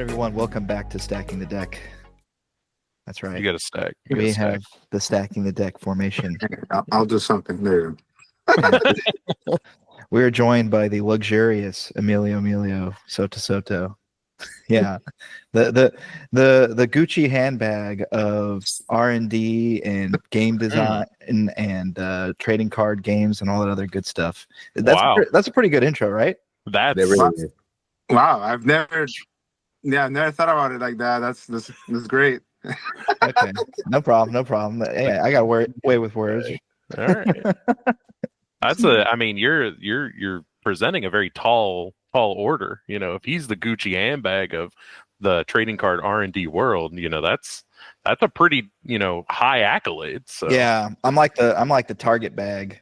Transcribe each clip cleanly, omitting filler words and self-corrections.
everyone, welcome back to Stacking the Deck. That's right. You got to stack. We have the Stacking the Deck formation. I'll do something there. We're joined by the luxurious Emilio Soto. Yeah, the Gucci handbag of R&D and game design and trading card games and all that other good stuff. That's a pretty good intro, right? Wow, I've never thought about it like that. That's great. Okay, no problem. Hey, I got way with words. All right. I mean, you're presenting a very tall order. You know, if he's the Gucci handbag of the trading card R&D world, you know, that's a pretty, high accolade. So yeah, I'm like the Target bag.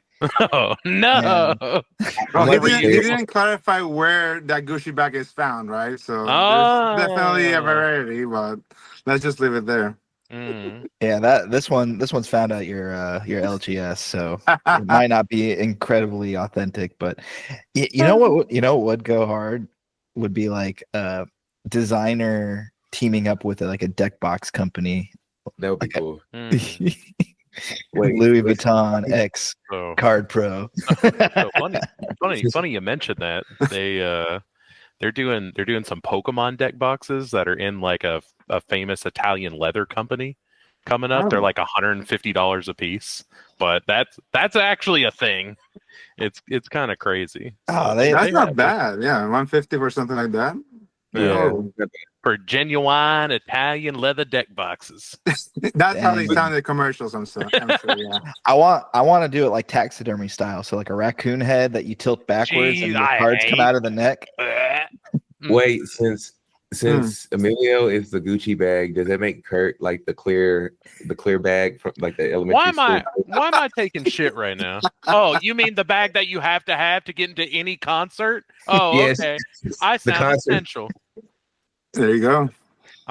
Oh no! He didn't clarify where that Gucci bag is found, right? So there's definitely a variety, but let's just leave it there. Yeah, this one's found out your LGS, so it might not be incredibly authentic, but you know what would go hard would be like a designer teaming up with a deck box company. That would be cool. Louis Vuitton X Card Pro. So funny you mentioned that. They're doing some Pokemon deck boxes that are in like a famous Italian leather company coming up. They're like $150 a piece, but that's actually a thing. It's kind of crazy. Oh, that's not bad. Yeah, 150 for something like that. Yeah. For genuine Italian leather deck boxes. That's how they sounded commercials. I'm sure. Yeah. I want to do it like taxidermy style, so like a raccoon head that you tilt backwards and the cards come out of the neck. Wait, since Emilio is the Gucci bag, does that make Kurt like the clear bag from like the elementary school? Why am I taking shit right now? Oh, you mean the bag that you have to get into any concert? Oh, yes. Okay. I sound essential. There you go.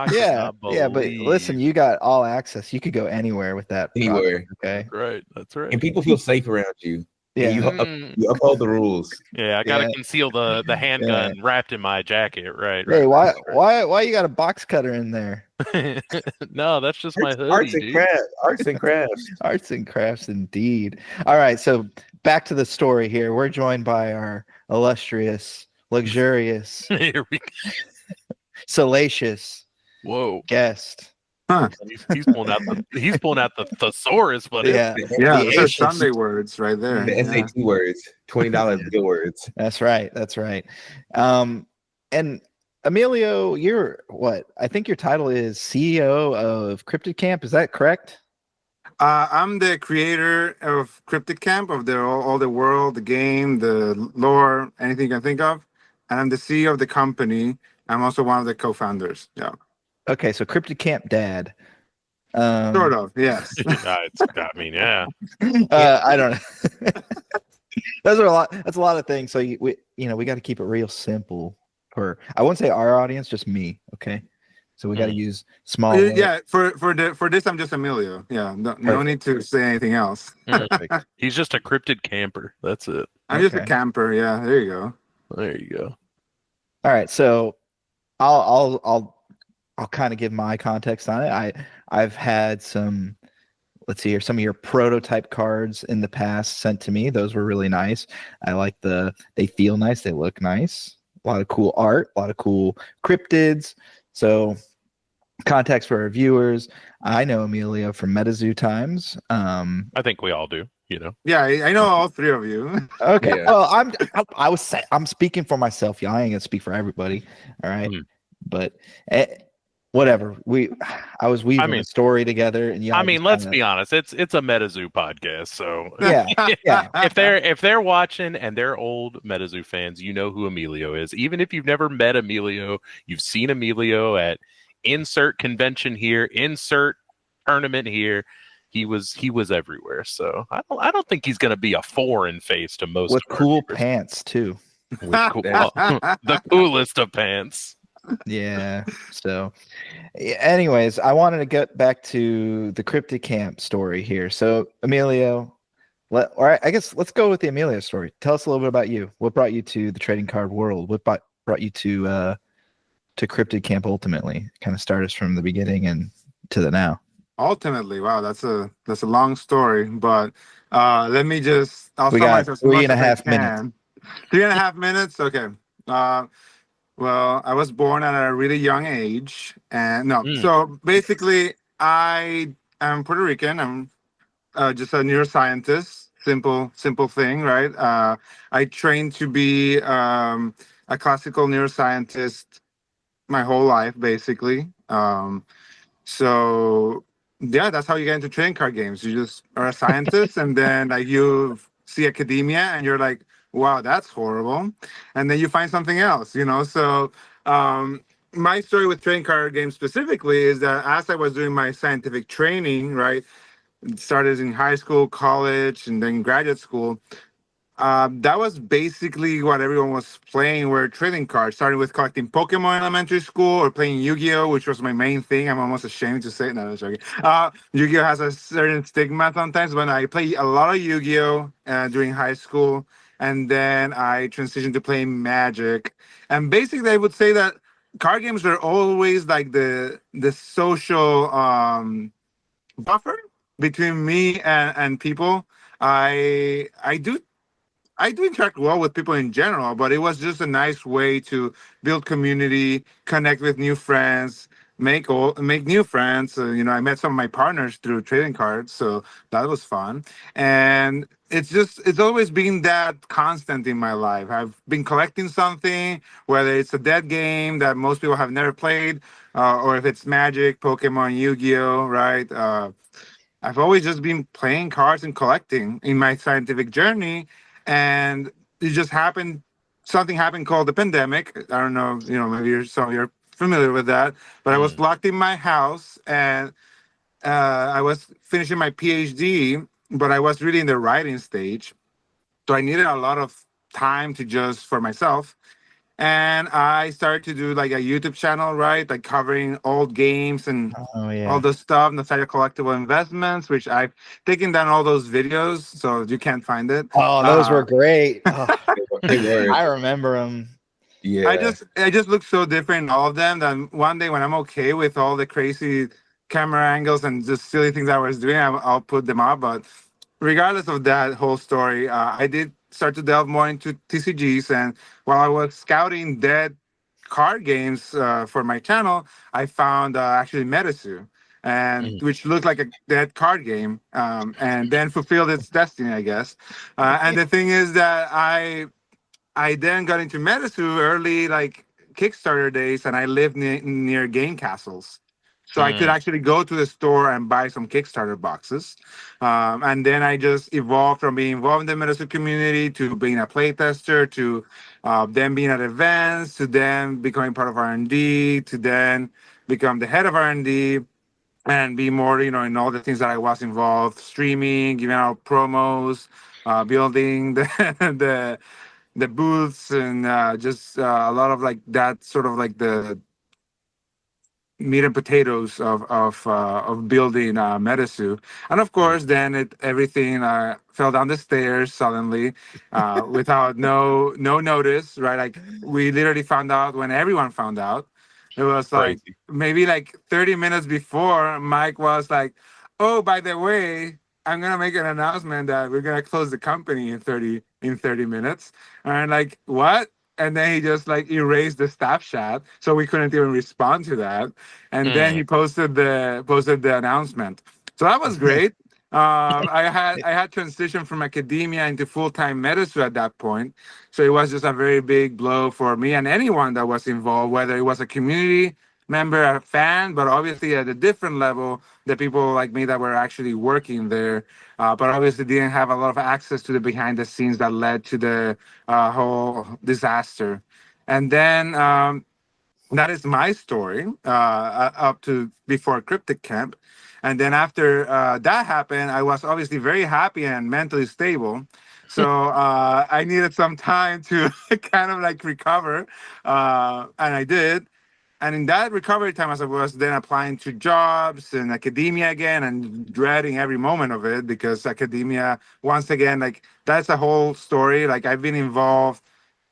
Yeah, but listen, you got all access. You could go anywhere with that. Anywhere. Product, okay. Right. That's right. And people feel safe around you. Yeah. You uphold the ruuse. Yeah, I gotta conceal the handgun wrapped in my jacket. Right. Hey, why you got a box cutter in there? No, that's just my hoodie. Arts and crafts. Arts and crafts, indeed. All right, so back to the story here. We're joined by our illustrious, luxurious, here we go. Salacious guest. Huh. He's pulling out the thesaurus, but yeah, those are Sunday words right there. The SAT words, $20 bill words. That's right. And Emilio, you're what? I think your title is CEO of Cryptid Camp. Is that correct? I'm the creator of Cryptid Camp, of all the world, the game, the lore, anything you can think of, and I'm the CEO of the company. I'm also one of the co-founders. Yeah. Okay, so Cryptid Camp Dad. Sort of, yes. I mean, yeah. I don't know. That's a lot of things. So we got to keep it real simple for, I won't say our audience, just me. Okay. So we got to use small. Yeah. For this, I'm just Emilio. Yeah. No need to say anything else. Perfect. He's just a cryptid camper. That's it. I'm just a camper. Yeah. There you go. There you go. All right. So I'll kind of give my context on it. I've had some, let's see here, some of your prototype cards in the past sent to me. Those were really nice. I like they feel nice. They look nice. A lot of cool art, a lot of cool cryptids. So context for our viewers. I know Emilio from Metazoo times. I think we all do. Yeah, I know all three of you. Okay. Yeah. Well, I'm speaking for myself. Y'all ain't gonna speak for everybody. All right. But whatever. I was weaving a story together, and let's be honest. It's a Metazoo podcast, so yeah. If they're watching and they're old Metazoo fans, you know who Emilio is. Even if you've never met Emilio, you've seen Emilio at insert convention here, insert tournament here. He was everywhere. So I don't think he's going to be a foreign face to most. With cool pants too. The coolest of pants. Yeah. So anyways, I wanted to get back to the Cryptid Camp story here. So Emilio, I guess let's go with the Emilio story. Tell us a little bit about you. What brought you to the trading card world? What brought you to to Cryptid Camp ultimately? Kind of start us from the beginning and to the now. Ultimately, wow, that's a long story, but let me just I'll We got summarize as three much and a as I half minutes. can. 3.5 minutes, okay. Well, I was born at a really young age, and no, so basically, I am Puerto Rican. I'm just a neuroscientist. Simple thing, right? I trained to be a classical neuroscientist my whole life, basically. So yeah, that's how you get into trading card games. You just are a scientist, and then like you see academia, and you're like, "Wow, that's horrible," and then you find something else, you know. So my story with trading card games specifically is that as I was doing my scientific training, right, it started in high school, college, and then graduate school. That was basically what everyone was playing. Were trading cards, starting with collecting Pokemon in elementary school or playing Yu-Gi-Oh, which was my main thing. I'm almost ashamed to say it. No, I'm joking. Yu-Gi-Oh has a certain stigma sometimes, but I played a lot of Yu-Gi-Oh during high school, and then I transitioned to playing Magic. And basically, I would say that card games were always like the social buffer between me and people. I do interact well with people in general, but it was just a nice way to build community, connect with new friends, make new friends. You know, I met some of my partners through trading cards, so that was fun. And it's always been that constant in my life. I've been collecting something, whether it's a dead game that most people have never played, or if it's Magic, Pokemon, Yu-Gi-Oh, right? I've always just been playing cards and collecting in my scientific journey, and it just happened. Something happened called the pandemic. I don't know, you know, maybe you're familiar with that. But I was locked in my house, and I was finishing my PhD, but I was really in the writing stage, so I needed a lot of time to just for myself. And I started to do like a YouTube channel, right? Like covering old games and Oh yeah. all the stuff, Nostalgia Collectible Investments, which I've taken down all those videos, so you can't find it. Oh, those were great. Oh, They were. I remember them. Yeah. I just look so different in all of them that one day when I'm okay with all the crazy camera angles and just silly things I was doing, I'll put them up. But regardless of that whole story, I did start to delve more into TCGs. And while I was scouting dead card games for my channel, I found actually Metazoo, and which looked like a dead card game, and then fulfilled its destiny, I guess. And the thing is that I then got into Metazoo early, like Kickstarter days, and I lived near game castles. So I could actually go to the store and buy some Kickstarter boxes. And then I just evolved from being involved in the Metazoo community to being a playtester to then being at events to then becoming part of R&D to then become the head of R&D and be more, you know, in all the things that I was involved, streaming, giving out promos, building the booths and just a lot of like that sort of like the meat and potatoes of building Metazoo. And of course then everything fell down the stairs suddenly without no notice, right? Like we literally found out when everyone found out. It was like Crazy. maybe like 30 minutes before Mike was like, oh, by the way, I'm gonna make an announcement that we're gonna close the company in 30 minutes. And like, what? And then he just like erased the staff chat, so we couldn't even respond to that. And then he posted the announcement. So that was great. I had transitioned from academia into full time medicine at that point, so it was just a very big blow for me and anyone that was involved, whether it was a community member, a fan, but obviously at a different level, the people like me that were actually working there, but obviously didn't have a lot of access to the behind the scenes that led to the whole disaster. And then that is my story up to before Cryptic Camp. And then after that happened, I was obviously very happy and mentally stable. So I needed some time to kind of like recover. And I did. And in that recovery time, as I was then applying to jobs and academia again and dreading every moment of it because academia, once again, like that's a whole story. Like I've been involved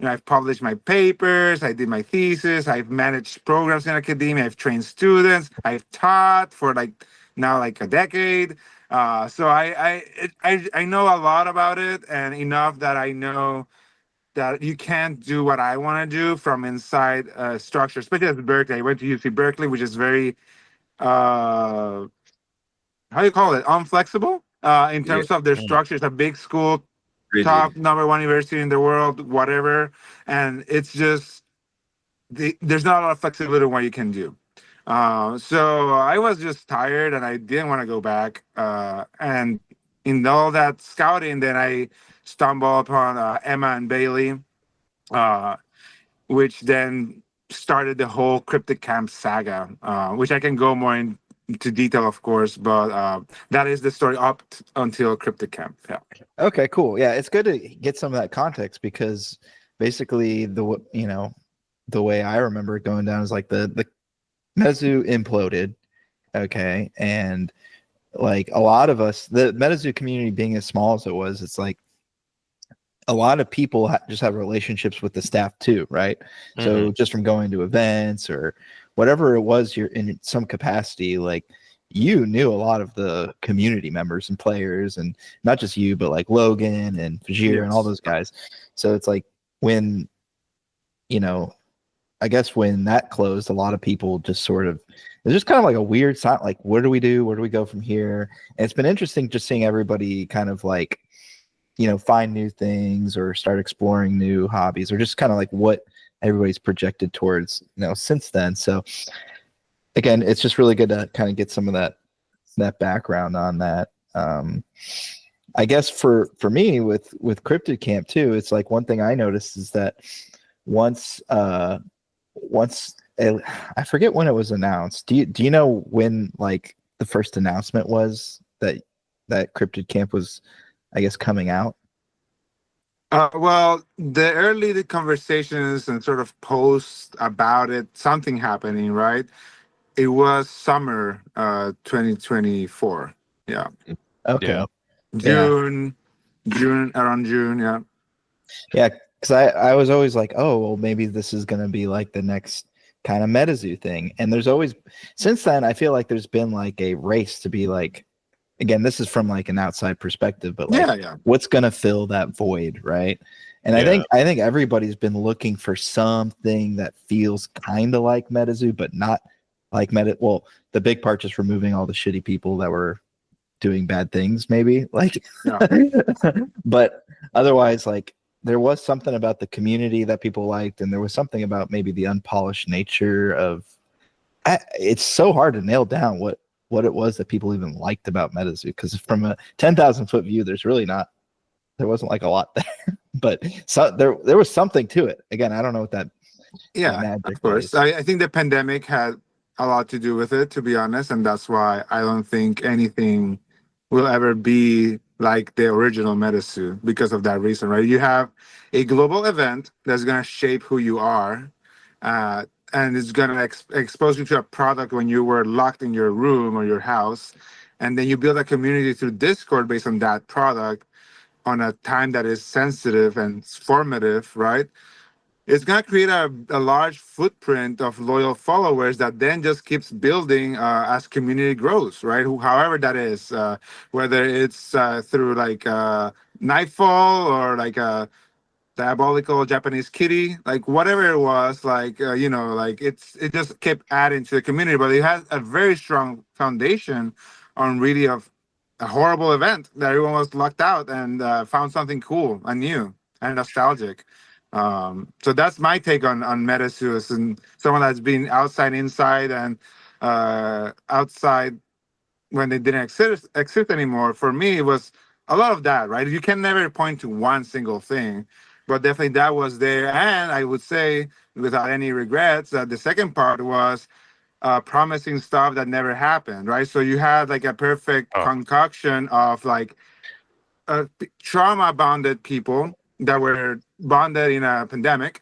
I've published my papers, I did my thesis, I've managed programs in academia, I've trained students, I've taught for now a decade. So I know a lot about it, and enough that I know that you can't do what I want to do from inside structure, especially at Berkeley. I went to UC Berkeley, which is very how do you call it? Unflexible in Yeah. terms of their structure. It's a big school, top Rigid. #1 university in the world, whatever, and it's just there's not a lot of flexibility in what you can do. So I was just tired, and I didn't want to go back. And in all that scouting, then I stumbled upon Emma and Bailey, uh, which then started the whole Cryptid Camp saga, which I can go more into detail, of course, but that is the story until Cryptid Camp. Yeah. Okay, cool. Yeah, it's good to get some of that context because basically the way I remember it going down is like the Metazoo imploded. Okay, and like a lot of us, the Metazoo community being as small as it was, it's like a lot of people just have relationships with the staff too, right? So just from going to events or whatever it was, you're in some capacity, like you knew a lot of the community members and players, and not just you, but like Logan and Fajir and all those guys. So it's like when, I guess when that closed, a lot of people just sort of, it's just kind of like a weird sign, like, what do we do? Where do we go from here? And it's been interesting just seeing everybody kind of like, find new things or start exploring new hobbies, or just kind of like what everybody's projected towards, since then. So again, it's just really good to kind of get some of that background on that. I guess for me with Cryptid Camp too, it's like one thing I noticed is that once I forget when it was announced. Do you know when like the first announcement was that Cryptid Camp was, I guess, coming out? Well, the conversations and sort of posts about it, something happening, right? It was summer 2024. Yeah. Okay. Yeah. June, around June. Yeah. Yeah, because I was always like, oh, well, maybe this is going to be like the next kind of Metazoo thing. And there's always, since then, I feel like there's been like a race to be like, again, this is from like an outside perspective, but like, what's going to fill that void, right? And I think everybody's been looking for something that feels kind of like Metazoo, but not like Well, the big part just removing all the shitty people that were doing bad things, maybe like, but otherwise, like, there was something about the community that people liked, and there was something about maybe the unpolished nature of. It's so hard to nail down what it was that people even liked about Metazoo, because from a 10,000 foot view, there wasn't like a lot there, but there was something to it. Again, I don't know what that. Of course. I think the pandemic had a lot to do with it, to be honest, and that's why I don't think anything will ever be like the original Metazoo because of that reason, right? You have a global event that's going to shape who you are, and it's going to expose you to a product when you were locked in your room or your house, and then you build a community through Discord based on that product on a time that is sensitive and formative, right? It's going to create a large footprint of loyal followers that then just keeps building as community grows, right? However that is, whether it's through like Nightfall or like a diabolical Japanese kitty, like whatever it was, like, like it just kept adding to the community, but it has a very strong foundation on really of a horrible event that everyone was locked out and found something cool and new and nostalgic. So that's my take on Metazoo, and someone that's been outside, inside, and outside when they didn't exist anymore. For me, it was a lot of that, right? You can never point to one single thing, but definitely that was there. And I would say, without any regrets, that the second part was promising stuff that never happened, right? So you had like a perfect concoction of like trauma bonded people that were bonded in a pandemic,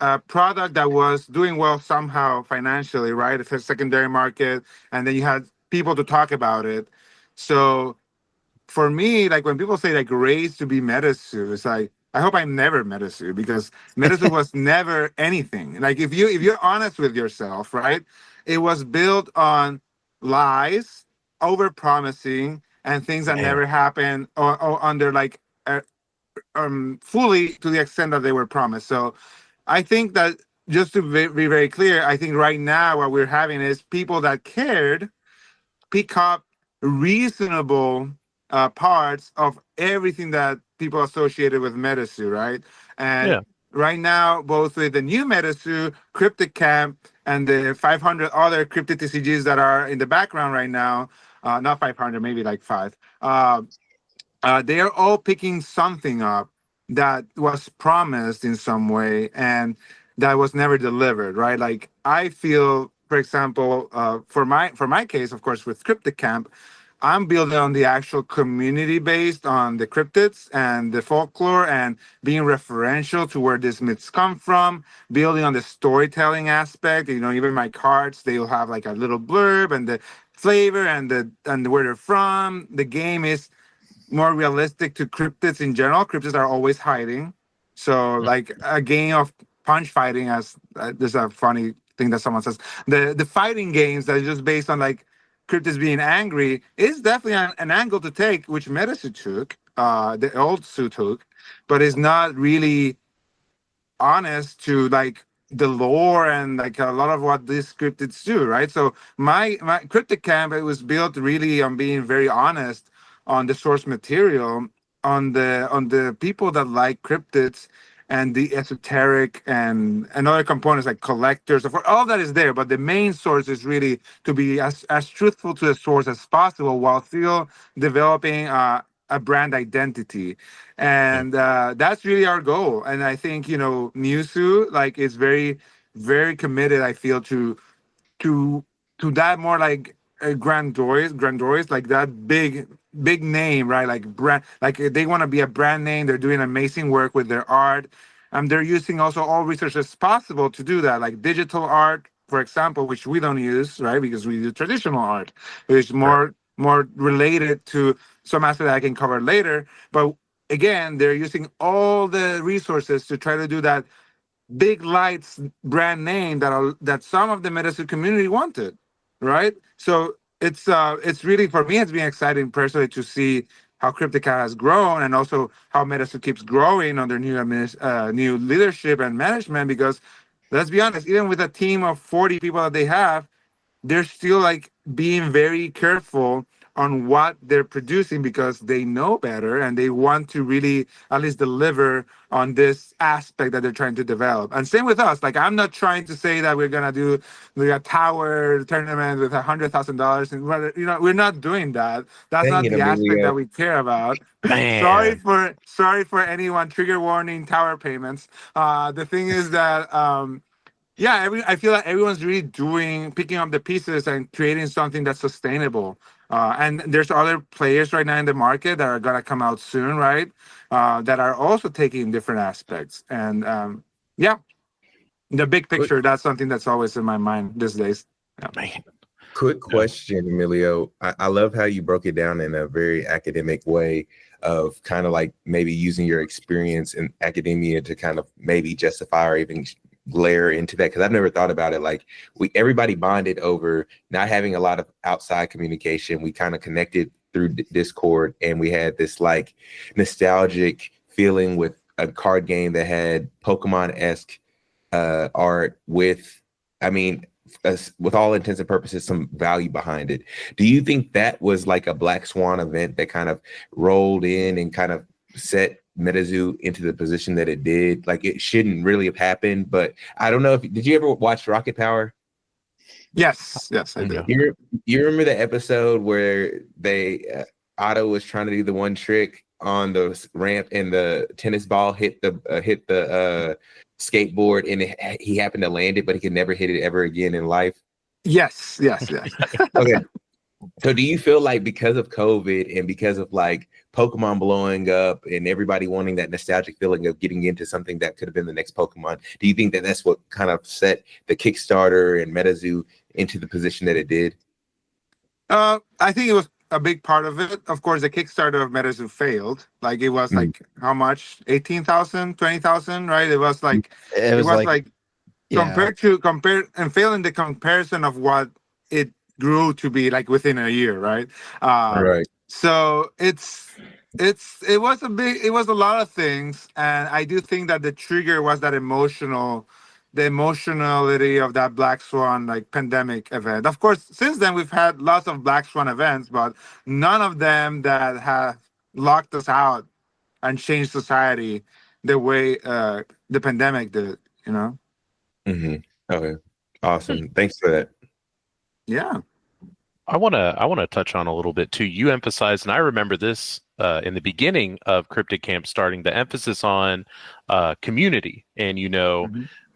a product that was doing well somehow financially, right? It's a secondary market, and then you had people to talk about it. So for me, like when people say like raised to be Metazoo, it's like, I hope I'm never Metazoo, because Metazoo was never anything. Like if you're honest with yourself, right? It was built on lies, over promising, and things that Man. never happened, or under like fully to the extent that they were promised. So I think that, just to be very clear, I think right now what we're having is people that cared pick up reasonable parts of everything that people associated with Metazoo, right? And Yeah. right now, both with the new Metazoo, Cryptid Camp, and the 500 other Cryptid TCGs that are in the background right now, not 500, maybe like five, they are all picking something up that was promised in some way and that was never delivered, right? Like I feel, for example, for my case, of course, with Cryptid Camp, I'm building on the actual community based on the cryptids and the folklore and being referential to where these myths come from, building on the storytelling aspect. You know, even my cards, they'll have like a little blurb and the flavor and where they're from. The game is more realistic to cryptids in general. Cryptids are always hiding. So, like a game of punch fighting, as there's a funny thing that someone says, the fighting games that are just based on like cryptids being angry is definitely an angle to take, which Metasuit took, the old suit took, but is not really honest to like the lore and like a lot of what these cryptids do, right? So my cryptid camp, it was built really on being very honest on the source material, on the people that like cryptids and the esoteric and other components like collectors. Of all that is there, but the main source is really to be as truthful to the source as possible while still developing a brand identity. And that's really our goal. And I think, you know, Musu like is very, very committed, I feel, to to that more like grandiose, like that big name, right? Like brand, like they want to be a brand name. They're doing amazing work with their art. They're using also all resources possible to do that, like digital art, for example, which we don't use, right? Because we do traditional art, which is more related to some aspect that I can cover later. But again, they're using all the resources to try to do that big lights brand name that some of the Metasuit community wanted, right? So it's really, for me, it's been exciting personally to see how Cryptica has grown and also how Metasuit keeps growing under new leadership and management. Because let's be honest, even with a team of 40 people that they have, they're still like being very careful on what they're producing because they know better and they want to really at least deliver on this aspect that they're trying to develop. And same with us. Like, I'm not trying to say that we're gonna do a tower tournament with $100,000 and we're not doing that. That's Dang not it, the aspect that Emilio. we care about. sorry Man. for anyone, trigger warning, tower payments. The thing is that yeah, I feel like everyone's really picking up the pieces and creating something that's sustainable. And there's other players right now in the market that are gonna come out soon, right? That are also taking different aspects. And yeah, the big Quick, picture, that's something that's always in my mind these days. Yeah. Man. quick question, Emilio. I love how you broke it down in a very academic way of kind of like maybe using your experience in academia to kind of maybe justify or even glare into that, because I've never thought about it. Like everybody bonded over not having a lot of outside communication. We kind of connected through Discord, and we had this like nostalgic feeling with a card game that had Pokemon-esque art with, I mean, with all intents and purposes, some value behind it. Do you think that was like a black swan event that kind of rolled in and kind of set Metazoo into the position that it did? Like, it shouldn't really have happened, but I don't know if did you ever watch Rocket Power? Yes, I did. You remember the episode where Otto was trying to do the one trick on the ramp and the tennis ball hit the skateboard and he happened to land it, but he could never hit it ever again in life? Yes. Okay. So do you feel like because of COVID and because of like Pokemon blowing up and everybody wanting that nostalgic feeling of getting into something that could have been the next Pokemon, do you think that that's what kind of set the Kickstarter and Metazoo into the position that it did? I think it was a big part of it. Of course, the Kickstarter of Metazoo failed. Like it was like how much? 18,000, 20,000, right? It was like It was like yeah, compared and failing the comparison of what it grew to be like within a year, right? Right. So it was a lot of things, and I do think that the trigger was the emotionality of that Black Swan like pandemic event. Of course, since then we've had lots of Black Swan events, but none of them that have locked us out and changed society the way the pandemic did. You know? Okay. Awesome. Thanks for that. Yeah. I wanna touch on a little bit too. You emphasized, and I remember this in the beginning of Cryptid Camp starting, the emphasis on community and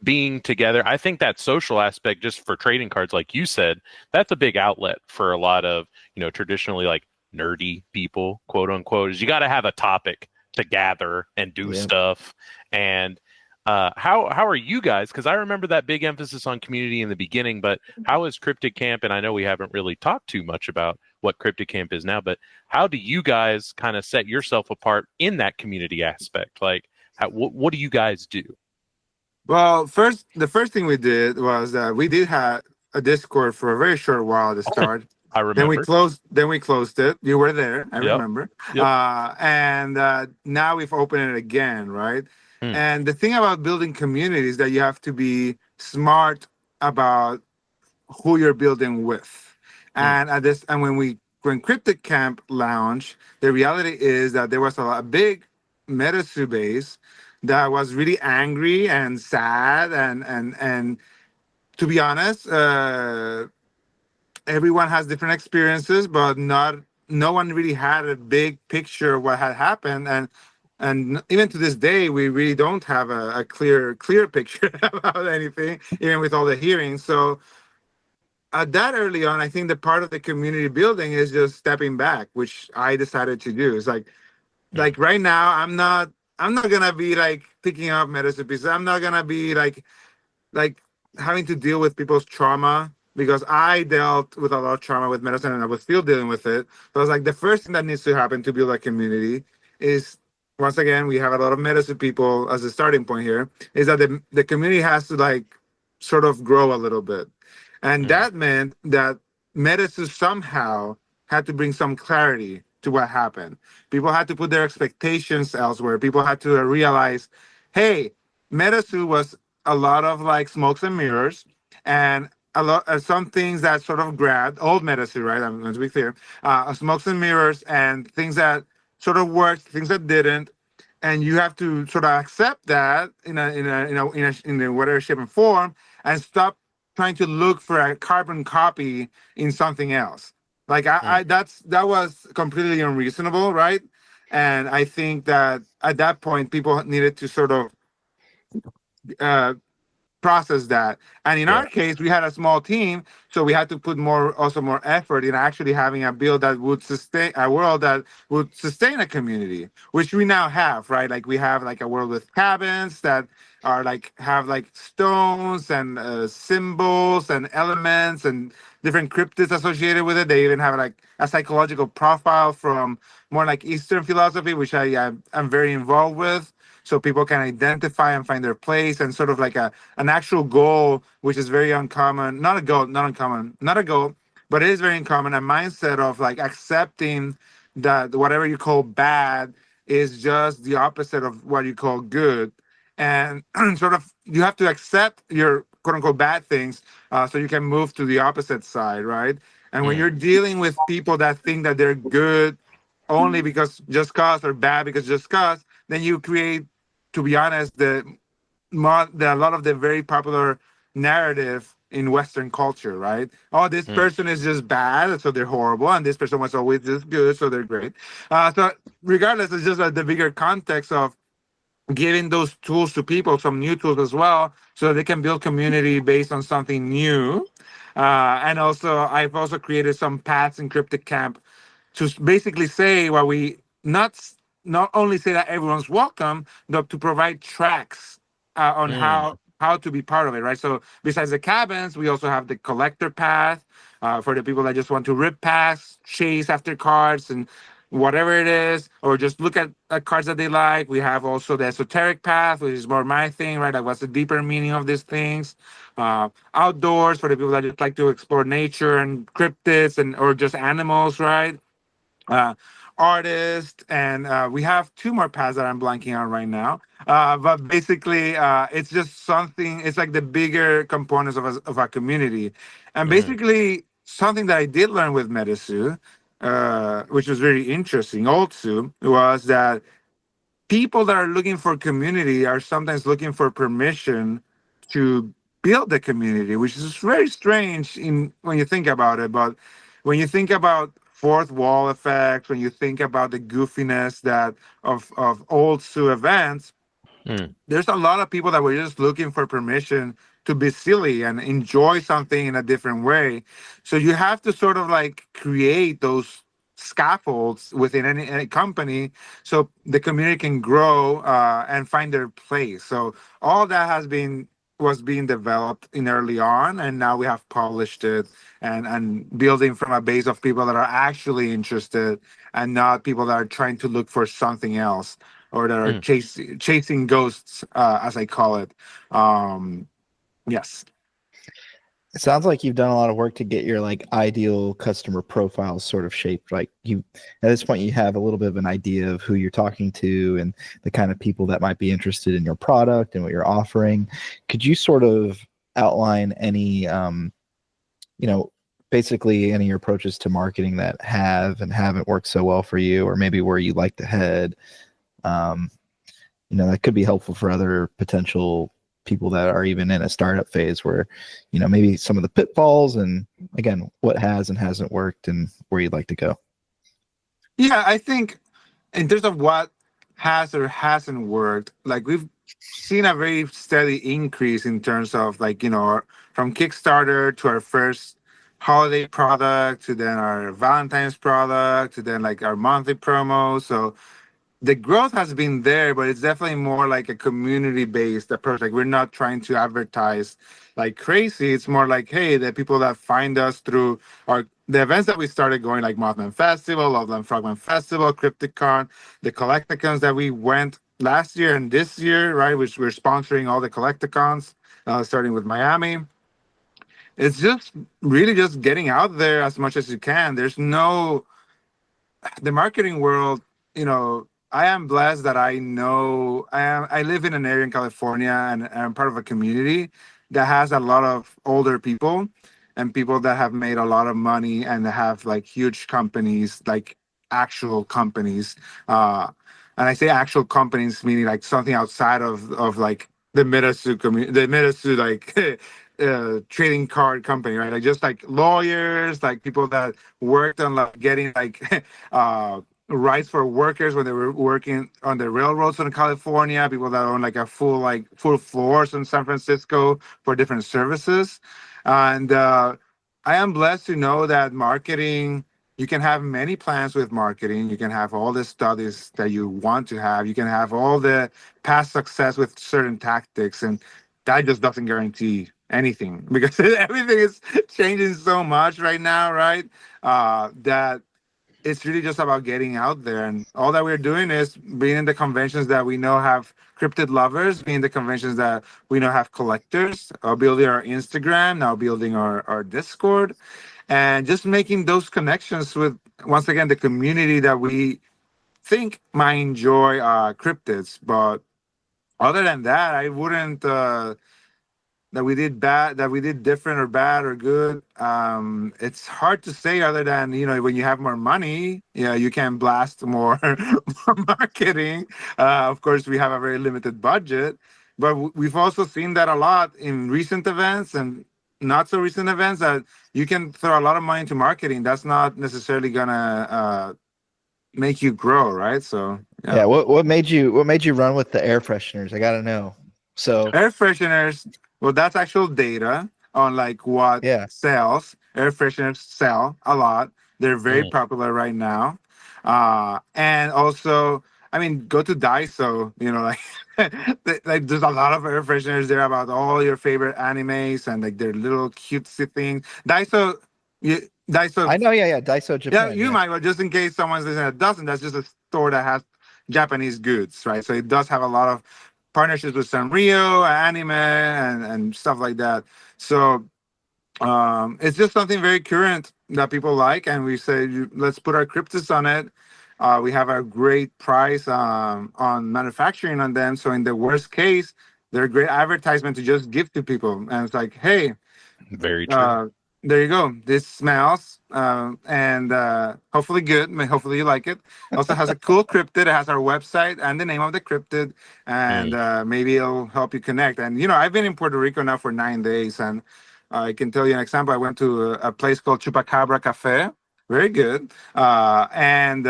being together. I think that social aspect, just for trading cards, like you said, that's a big outlet for a lot of traditionally like nerdy people, quote unquote. Is you got to have a topic to gather and do stuff. And how are you guys? Because I remember that big emphasis on community in the beginning, but how is Cryptid Camp? And I know we haven't really talked too much about what Cryptid Camp is now, but how do you guys kind of set yourself apart in that community aspect? Like, what do you guys do? Well, the first thing we did was that we did have a Discord for a very short while at the start. I remember. Then we closed it. You were there. I remember. Yep. And now we've opened it again, right? And the thing about building community is that you have to be smart about who you're building with. And when Cryptid Camp launched, the reality is that there was a big Metazoo base that was really angry and sad and to be honest, everyone has different experiences, but no one really had a big picture of what had happened, and even to this day, we really don't have a clear picture about anything, even with all the hearings. So at that early on, I think the part of the community building is just stepping back, which I decided to do. It's like right now, I'm not gonna be like picking up Metazoo pieces. I'm not gonna be like having to deal with people's trauma, because I dealt with a lot of trauma with medicine and I was still dealing with it. So I was like, the first thing that needs to happen to build a community is, once again, we have a lot of medicine people as a starting point here, is that the community has to like sort of grow a little bit. And that meant that medicine somehow had to bring some clarity to what happened. People had to put their expectations elsewhere. People had to realize, hey, Metazoo was a lot of like smokes and mirrors, and a lot some things that sort of grabbed old Metazoo, right? I'm going to be clear, smokes and mirrors, and things that sort of worked, things that didn't, and you have to sort of accept that in a whatever shape and form, and stop trying to look for a carbon copy in something else. Like that was completely unreasonable, right? And I think that at that point, people needed to sort of process that. And in our case, we had a small team, so we had to put more effort in actually having a build that would sustain a world that would sustain a community, which we now have, right? Like we have like a world with cabins that are like have like stones and symbols and elements and different cryptids associated with it. They even have like a psychological profile from more like Eastern philosophy, which I'm very involved with, so people can identify and find their place, and sort of like an actual goal, which is very uncommon. Not a goal, but it is very uncommon. A mindset of like accepting that whatever you call bad is just the opposite of what you call good, and sort of you have to accept your quote unquote bad things, so you can move to the opposite side, right? And when you're dealing with people that think that they're good only because just cause, or bad because just cause, then you create, to be honest, a lot of the very popular narrative in Western culture, right? Oh, this person is just bad, so they're horrible, and this person was always just good, so they're great. So regardless, it's just the bigger context of giving those tools to people, some new tools as well, so they can build community based on something new. And also, I've also created some paths in Cryptid Camp to basically say what we not only say that everyone's welcome, but to provide tracks on how to be part of it, right? So besides the cabins, we also have the collector path, for the people that just want to rip past, chase after cards, and whatever it is, or just look at cards that they like. We have also the esoteric path, which is more my thing, right? Like, what's the deeper meaning of these things? Outdoors for the people that just like to explore nature and cryptids and or just animals, right? uh, Artist, and we have two more paths that I'm blanking on right now. But basically, it's just something. It's like the bigger components of our community, and Mm. basically something that I did learn with Metazoo, which was very interesting. Also, was that people that are looking for community are sometimes looking for permission to build the community, which is very strange in when you think about it. But when you think about fourth wall effect, when you think about the goofiness that of old Sioux events, Mm. there's a lot of people that were just looking for permission to be silly and enjoy something in a different way. So you have to sort of like create those scaffolds within any company so the community can grow and find their place. So all that was being developed in early on, and now we have published it and building from a base of people that are actually interested and not people that are trying to look for something else or that are Mm. chasing ghosts, as I call it. Yes. It sounds like you've done a lot of work to get your like ideal customer profile sort of shaped. Like you, at this point, you have a little bit of an idea of who you're talking to and the kind of people that might be interested in your product and what you're offering. Could you sort of outline any, basically any of your approaches to marketing that have and haven't worked so well for you, or maybe where you like to head? Um, that could be helpful for other potential people that are even in a startup phase where, maybe some of the pitfalls and again, what has and hasn't worked and where you'd like to go. Yeah, I think in terms of what has or hasn't worked, like we've seen a very steady increase in terms of like, from Kickstarter to our first holiday product to then our Valentine's product to then like our monthly promo. So the growth has been there, but it's definitely more like a community-based approach. Like we're not trying to advertise like crazy. It's more like, hey, the people that find us through the events that we started going, like Mothman Festival, Loveland Frogman Festival, CrypticCon, the Collecticons that we went last year and this year, right? Which we're sponsoring all the Collecticons, starting with Miami. It's just really just getting out there as much as you can. There's no the marketing world, I am blessed that I live in an area in California and I'm part of a community that has a lot of older people and people that have made a lot of money and have like huge companies, like actual companies. And I say actual companies meaning like something outside of like the Metazoo community, the Metazoo like trading card company, right? Like just like lawyers, like people that worked on like getting like rights for workers when they were working on the railroads in California, people that own like a full floors in San Francisco for different services. And I am blessed to know that marketing, you can have many plans with marketing. You can have all the studies that you want to have. You can have all the past success with certain tactics. And that just doesn't guarantee anything because everything is changing so much right now, right? That it's really just about getting out there. And all that we're doing is being in the conventions that we know have cryptid lovers, being in the conventions that we know have collectors, building our Instagram, now building our Discord, and just making those connections with, once again, the community that we think might enjoy cryptids. But other than that, I wouldn't. That we did bad, that we did different or bad or good. It's hard to say other than, when you have more money, you can blast more, more marketing. Of course, we have a very limited budget, but we've also seen that a lot in recent events and not so recent events that you can throw a lot of money into marketing. That's not necessarily gonna make you grow, right? So Yeah. What made you run with the air fresheners? I gotta know. So air fresheners, well, that's actual data on like what yeah. sells. Air fresheners sell a lot. They're very Mm. popular right now. And also, I mean, go to Daiso, like there's a lot of air fresheners there about all your favorite animes and like their little cutesy things. Daiso, Daiso. I know, yeah, Daiso Yeah, Japan. you Yeah. might, but just in case someone's listening that doesn't, that's just a store that has Japanese goods, right? So it does have a lot of partnerships with Sanrio, anime, and stuff like that. So it's just something very current that people like, and we say let's put our cryptids on it. We have a great price on manufacturing on them. So in the worst case, they're a great advertisement to just give to people, and it's like, hey, Very true. there you go. This smells and hopefully good. Hopefully you like it. Also has a cool cryptid. It has our website and the name of the cryptid, and maybe it'll help you connect. And I've been in Puerto Rico now for 9 days, and I can tell you an example. I went to a place called Chupacabra Cafe. Very good. And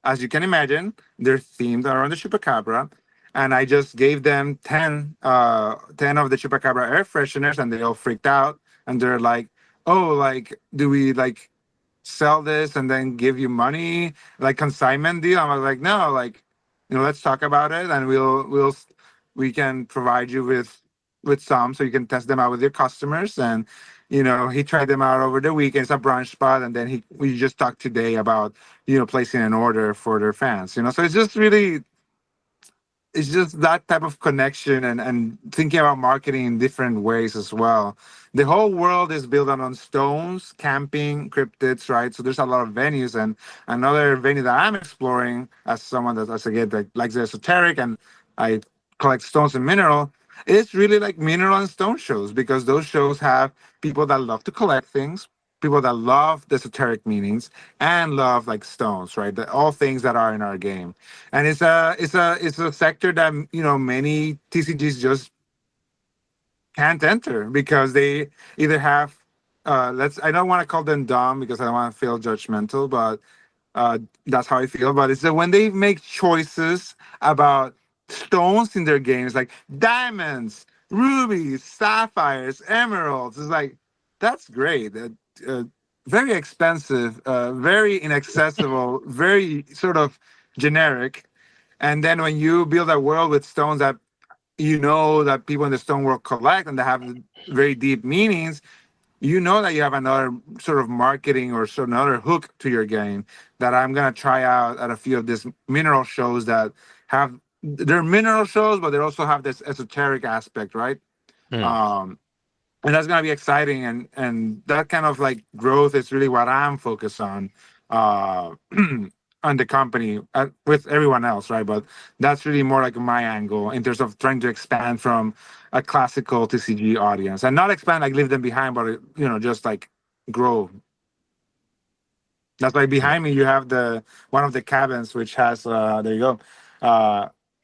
as you can imagine, they're themed around the Chupacabra. And I just gave them 10 of the Chupacabra air fresheners, and they all freaked out. And they're like, oh, like, do we like sell this and then give you money, like consignment deal? I was like, no, like, let's talk about it, and we can provide you with some so you can test them out with your customers. And he tried them out over the weekend. It's a brunch spot, and then we just talked today about placing an order for their fans. So it's just that type of connection, and thinking about marketing in different ways as well. The whole world is built on stones, camping, cryptids, right? So there's a lot of venues, and another venue that I'm exploring as someone that, as again, that likes the esoteric, and I collect stones and mineral. It's really like mineral and stone shows, because those shows have people that love to collect things, people that love the esoteric meanings, and love like stones, right? All things that are in our game. And it's a sector that many TCGs just can't enter, because they either have I don't want to call them dumb, because I don't want to feel judgmental, but that's how I feel. But it's that when they make choices about stones in their games, like diamonds, rubies, sapphires, emeralds, it's like, that's great. Very expensive, very inaccessible, very sort of generic. And then when you build a world with stones that that people in the stone world collect, and they have very deep meanings, that you have another sort of marketing or another hook to your game, that I'm going to try out at a few of these mineral shows that they're mineral shows, but they also have this esoteric aspect, right? And that's going to be exciting. And that kind of like growth is really what I'm focused on on the company with everyone else, right? But that's really more like my angle in terms of trying to expand from a classical TCG audience, and not expand like leave them behind, but just like grow. That's why behind me you have one of the cabins, which has there you go,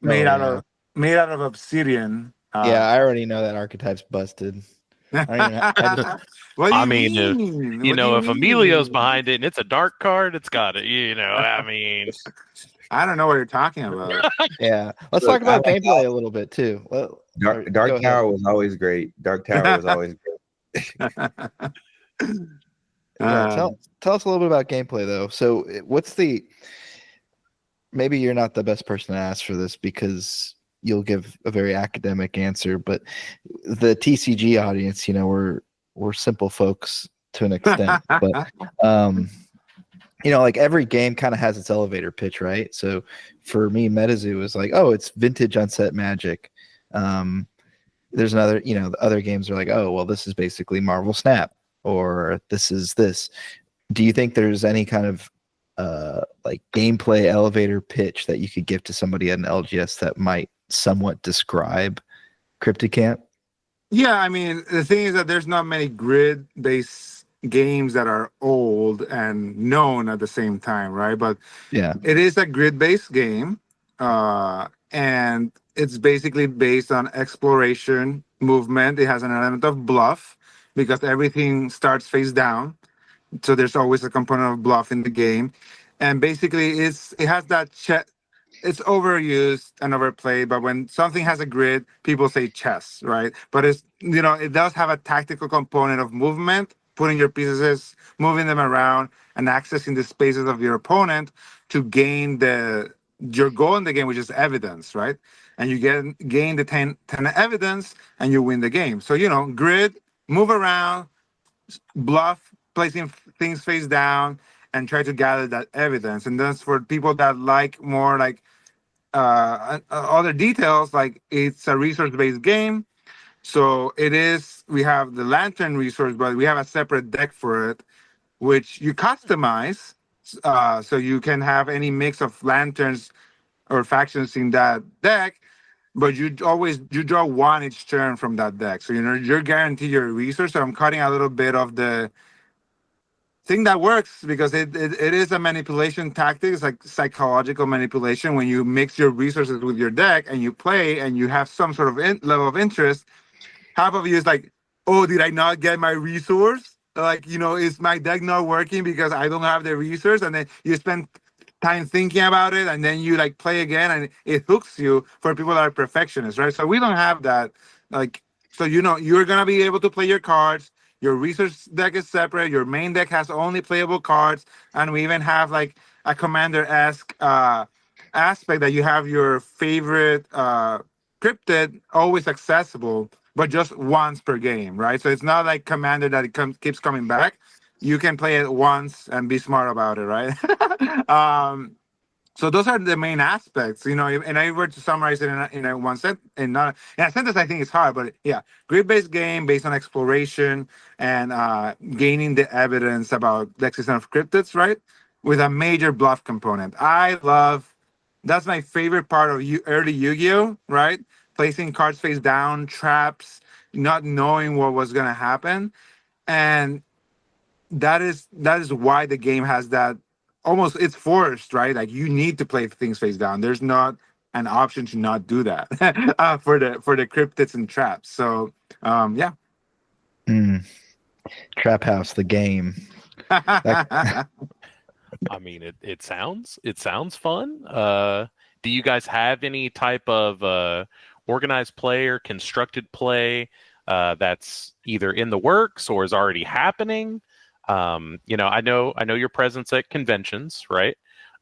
made out yeah. of made out of obsidian. Yeah, I already know that archetype's busted. I don't even What do I you mean, mean? What do you if Emilio's mean? behind it and it's a dark card, it's got it. I mean, I don't know what you're talking about. yeah. Let's Look, talk about gameplay a little bit too. Well, Dark go Dark ahead. Tower was always great. Dark Tower was always great. Yeah, tell us a little bit about gameplay though. So what's maybe you're not the best person to ask for this, because you'll give a very academic answer, but the TCG audience, we're simple folks to an extent, but like every game kind of has its elevator pitch, right? So for me, Metazoo is like, oh, it's vintage unset Magic. There's another, the other games are like, oh, well, this is basically Marvel Snap, or this is this. Do you think there's any kind of like gameplay elevator pitch that you could give to somebody at an LGS that might somewhat describe Cryptid Camp? Yeah, I mean, the thing is that there's not many grid-based games that are old and known at the same time, right? But yeah, it is a grid-based game, and it's basically based on exploration, movement. It has an element of bluff, because everything starts face down, so there's always a component of bluff in the game. And basically, it has that it's overused and overplayed, but when something has a grid, people say chess, right? But it does have a tactical component of movement, putting your pieces, moving them around, and accessing the spaces of your opponent to gain your goal in the game, which is evidence, right? And you gain the 10 evidence, and you win the game. So, grid, move around, bluff, placing things face down and try to gather that evidence. And that's for people that like more like other details, like it's a resource-based game. So we have the lantern resource, but we have a separate deck for it, which you customize. So you can have any mix of lanterns or factions in that deck, but you draw one each turn from that deck. So you're guaranteed your resource. So I'm cutting a little bit of the thing that works because it is a manipulation tactic. It's like psychological manipulation when you mix your resources with your deck and you play and you have some sort of level of interest. Half of you is like, oh, did I not get my resource? Like, is my deck not working because I don't have the resource? And then you spend time thinking about it, and then you like play again, and it hooks you for people that are perfectionists, right? So we don't have that. Like, so you're gonna be able to play your cards. Your resource deck is separate. Your main deck has only playable cards, and we even have like a commander-esque aspect that you have your favorite cryptid always accessible, but just once per game, right? So it's not like Commander that keeps coming back. You can play it once and be smart about it, right? So those are the main aspects, and I were to summarize it in a one set, in a sentence, I think it's hard, but yeah, grid-based game based on exploration and gaining the evidence about the existence of cryptids, right? With a major bluff component. That's my favorite part of early Yu-Gi-Oh, right? Placing cards face down, traps, not knowing what was going to happen. And that is why the game has that almost, it's forced, right? Like you need to play things face down. There's not an option to not do that for the cryptids and traps. So yeah. Trap House, the game. I mean, it sounds fun. Do you guys have any type of organized play or constructed play that's either in the works or is already happening? I know your presence at conventions, right?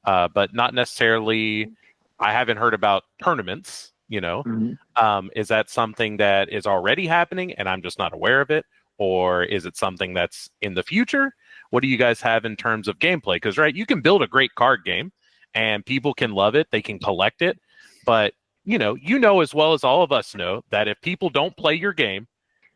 But not necessarily. I haven't heard about tournaments. Is that something that is already happening and I'm just not aware of it, or is it something that's in the future? What do you guys have in terms of gameplay? Because right, you can build a great card game, and people can love it. They can collect it, but you know as well as all of us know that if people don't play your game,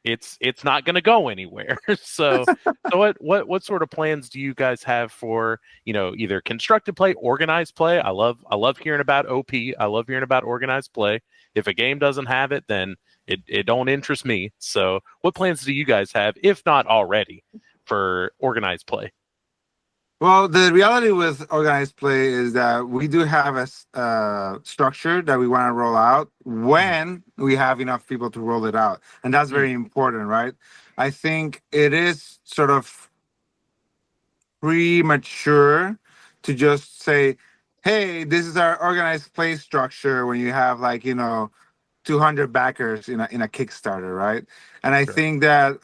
it's not going to go anywhere. So what sort of plans do you guys have for either constructed play, organized play? I love hearing about OP. I love hearing about organized play. If a game doesn't have it, then it don't interest me. So what plans do you guys have, if not already, for organized play? Well, the reality with organized play is that we do have a structure that we want to roll out when we have enough people to roll it out. And that's very important, right? I think it is sort of premature to just say, hey, this is our organized play structure when you have 200 backers in a Kickstarter, right? And I think that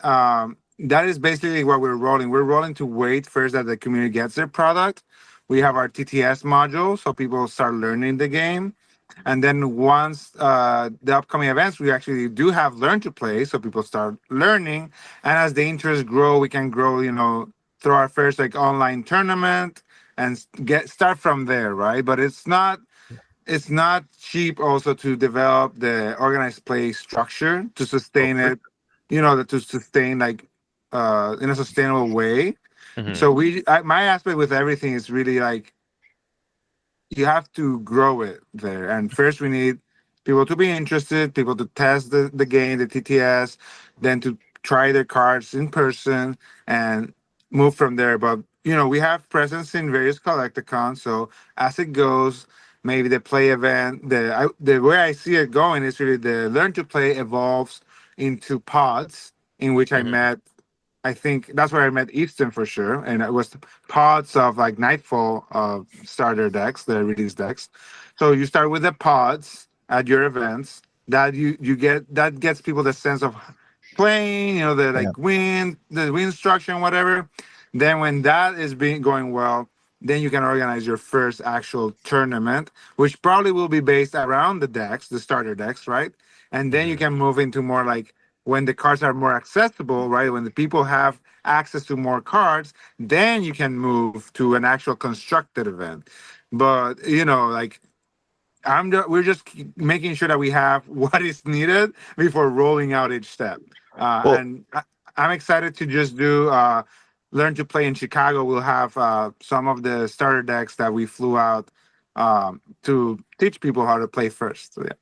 that is basically what we're rolling. We're rolling to wait first that the community gets their product. We have our TTS module, so people start learning the game. And then once the upcoming events, we actually do have learn to play, so people start learning. And as the interest grow, we can grow, through our first online tournament and start from there, right? But it's not cheap also to develop the organized play structure to sustain it, to sustain in a sustainable way. So my aspect with everything is really you have to grow it there. And first we need people to be interested, people to test the game, the TTS, then to try their cards in person and move from there. But, we have presence in various collecticons. So as it goes, maybe the play event, the way I see it going is really the learn to play evolves into pods in which I think that's where I met Easton for sure. And it was pods of Nightfall starter decks, the release decks. So you start with the pods at your events that that gets people the sense of playing, the win structure and whatever. Then when that is going well, then you can organize your first actual tournament, which probably will be based around the starter decks, right? And then you can move into more when the cards are more accessible, right? When the people have access to more cards, then you can move to an actual constructed event. But like we're just making sure that we have what is needed before rolling out each step. Well- And I'm excited to just do learn to play in Chicago. We'll have some of the starter decks that we flew out to teach people how to play first. So, yeah.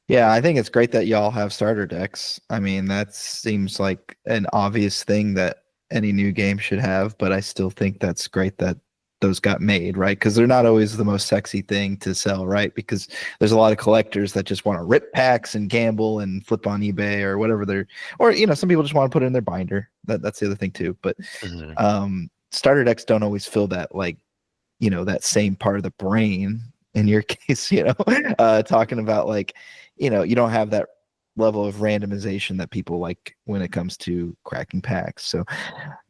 Yeah, I think it's great that y'all have starter decks. I mean, that seems like an obvious thing that any new game should have, but I still think that's great that those got made, right? Because they're not always the most sexy thing to sell, right? Because there's a lot of collectors that just want to rip packs and gamble and flip on eBay or whatever or some people just want to put it in their binder. That's the other thing too. But starter decks don't always fill that that same part of the brain. In your case, talking about you don't have that level of randomization that people like when it comes to cracking packs. So,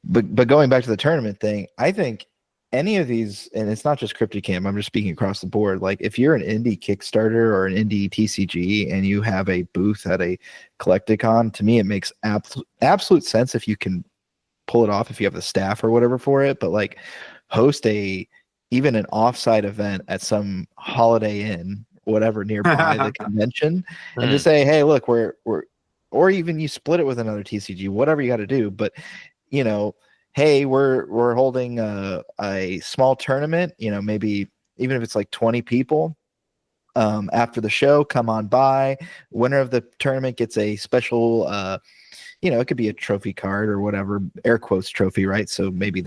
but going back to the tournament thing, I think any of these, and it's not just Cryptid Camp, I'm just speaking across the board. Like if you're an indie Kickstarter or an indie TCG and you have a booth at a Collecticon, to me, it makes absolute sense if you can pull it off, if you have the staff or whatever for it, but host even an offsite event at some Holiday Inn, whatever nearby the convention, and just say, hey, look, we're or even you split it with another TCG, whatever you got to do. But hey, we're holding a small tournament, maybe even if it's 20 people. After the show, come on by. Winner of the tournament gets a special it could be a trophy card or whatever, air quotes trophy, right? So maybe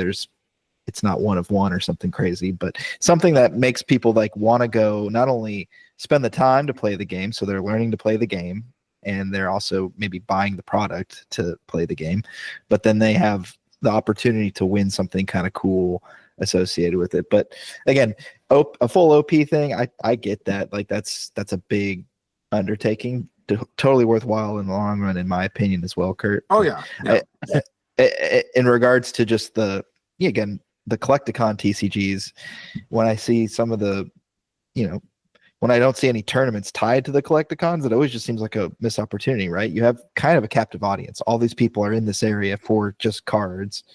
it's not one of one or something crazy, but something that makes people want to go not only spend the time to play the game, so they're learning to play the game, and they're also maybe buying the product to play the game, but then they have the opportunity to win something kind of cool associated with it. But again, a full OP thing, I get that. That's a big undertaking, totally worthwhile in the long run, in my opinion, as well, Kurt. Oh yeah. In regards to just the Collecticon TCGs, when I see some of the, when I don't see any tournaments tied to the Collecticons, it always just seems like a missed opportunity, right? You have kind of a captive audience. All these people are in this area for just cards.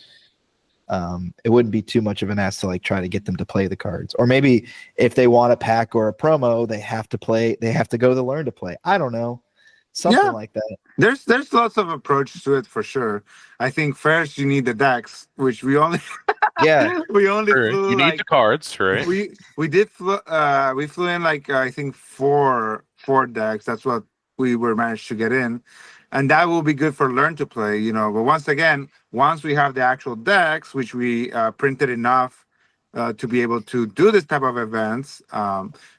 It wouldn't be too much of an ask to try to get them to play the cards, or maybe if they want a pack or a promo, they have to go to learn to play. I don't know. Something like that. There's lots of approaches to it for sure. I think first you need the decks, which we only we only flew you need the cards, right? We flew in I think four decks. That's what we were managed to get in, and that will be good for learn to play. But once we have the actual decks, which we printed enough to be able to do this type of events,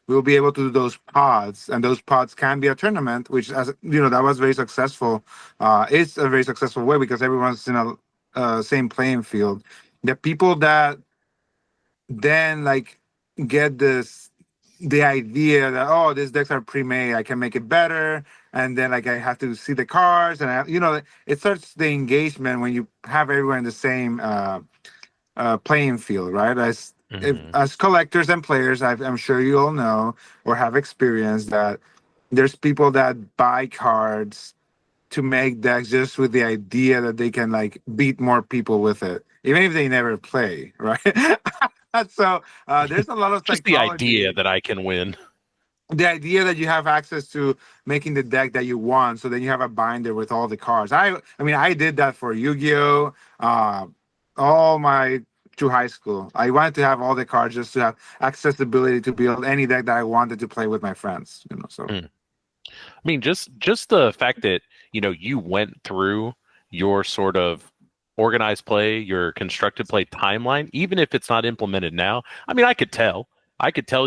we'll be able to do those pods, and those pods can be a tournament, which, as that was very successful. It's a very successful way because everyone's in a same playing field. The people that then get the idea that these decks are pre-made, I can make it better, and then I have to see the cards, and it starts the engagement when you have everyone in the same playing field, right? As collectors and players, I'm sure you all know or have experienced that there's people that buy cards to make decks just with the idea that they can beat more people with it, even if they never play, right? So there's a lot of just the idea that I can win. The idea that you have access to making the deck that you want, so then you have a binder with all the cards. I did that for Yu-Gi-Oh! All my through high school. I wanted to have all the cards just to have accessibility to build any deck that I wanted to play with my friends. So. Just the fact that you went through your sort of organized play, your constructed play timeline, even if it's not implemented now. I could tell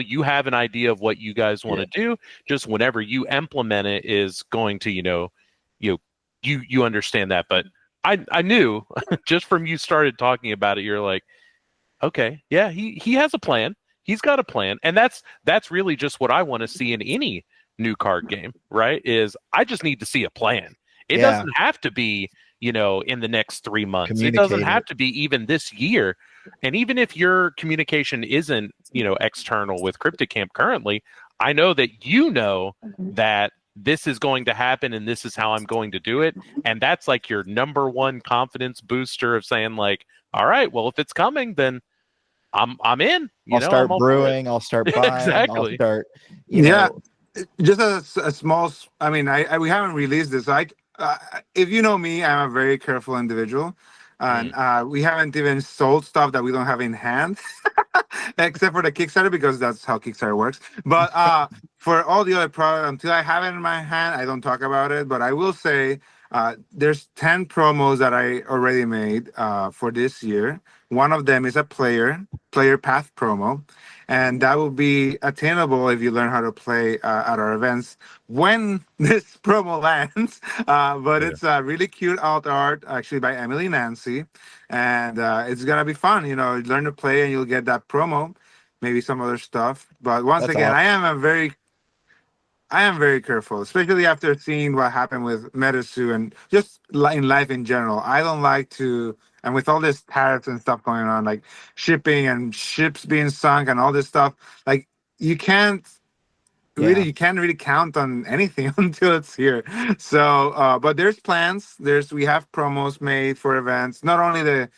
you have an idea of what you guys want to do. Just whenever you implement it is going to, you understand that. But I knew just from you started talking about it, you're like, okay, yeah, he has a plan. He's got a plan. And that's really just what I want to see in any new card game, right? Is I just need to see a plan. It doesn't have to be, in the next 3 months. It doesn't have to be even this year. And even if your communication isn't, external with Cryptid Camp currently, I know that that this is going to happen and this is how I'm going to do it. And that's like your number one confidence booster of saying like, all right, well, if it's coming, then I'm in. I'll start I'm all for it. brewing. I'll start buying. I'll Exactly. start. Yeah. Just a small. I mean, we haven't released this. If you know me, I'm a very careful individual, and we haven't even sold stuff that we don't have in hand, except for the Kickstarter because that's how Kickstarter works. But for all the other products, until I have it in my hand, I don't talk about it. But I will say there's 10 promos that I already made for this year. One of them is a player path promo. And that will be attainable if you learn how to play at our events when this promo lands. But it's a really cute alt art, actually by Emily Nancy, and it's gonna be fun. You know, learn to play, and you'll get that promo, maybe some other stuff. But once That's again, awesome. I am very careful, especially after seeing what happened with Metazoo and just in life in general. I don't like to, and with all this tariffs and stuff going on, like shipping and ships being sunk and all this stuff, like you can't you can't really count on anything until it's here. So, but there's plans. We have promos made for events, not only the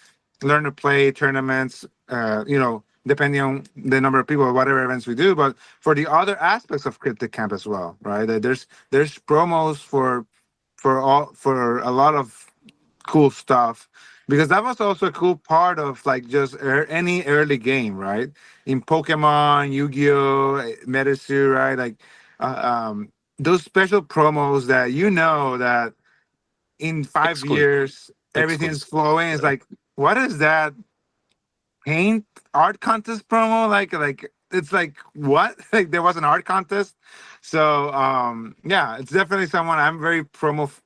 learn to play tournaments, depending on the number of people, whatever events we do, but for the other aspects of Cryptid Camp as well, right? There's promos for a lot of cool stuff, because that was also a cool part of like just any early game, right? In Pokemon, Yu-Gi-Oh, Metazoo, right? Like those special promos that that in 5 years everything's flowing. It's like, what is that paint art contest promo? Like it's like, what? Like there was an art contest. So yeah, it's definitely someone I'm very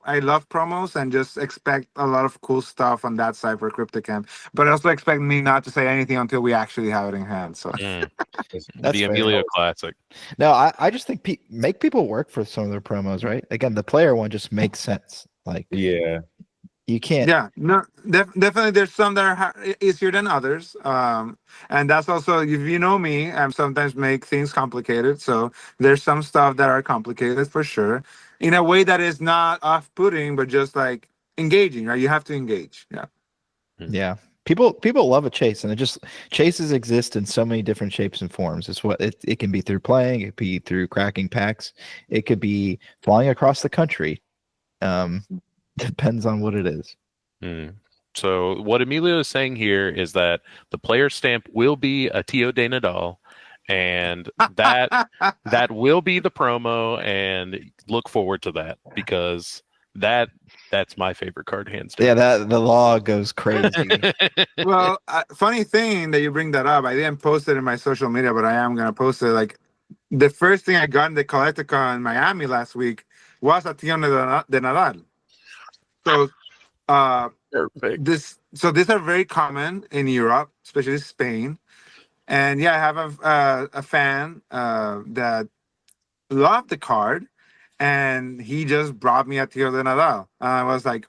I love promos and just expect a lot of cool stuff on that side for CryptoCamp. But also expect me not to say anything until we actually have it in hand. So the Emilio Classic. No, I just think make people work for some of their promos, right? Again, the player one just makes sense. Like you can't. Yeah, no, definitely. There's some that are easier than others, and that's also, if you know me, I sometimes make things complicated. So there's some stuff that are complicated for sure, in a way that is not off-putting, but just like engaging. Right? You have to engage. Yeah. Yeah. People love a chase, and chases exist in so many different shapes and forms. It's what it can be through playing, it could be through cracking packs, it could be flying across the country. Depends on what it is. So what Emilio is saying here is that the player stamp will be a Tio de Nadal, and that will be the promo, and look forward to that, because that's my favorite card, hands down. Yeah, the law goes crazy. Well, funny thing that you bring that up. I didn't post it in my social media, but I am gonna post it. Like the first thing I got in the Collecticon in Miami last week was a Tio de Nadal. So these are very common in Europe, especially Spain. And yeah, I have a fan that loved the card, and he just brought me a Tio de Nadal. And I was like,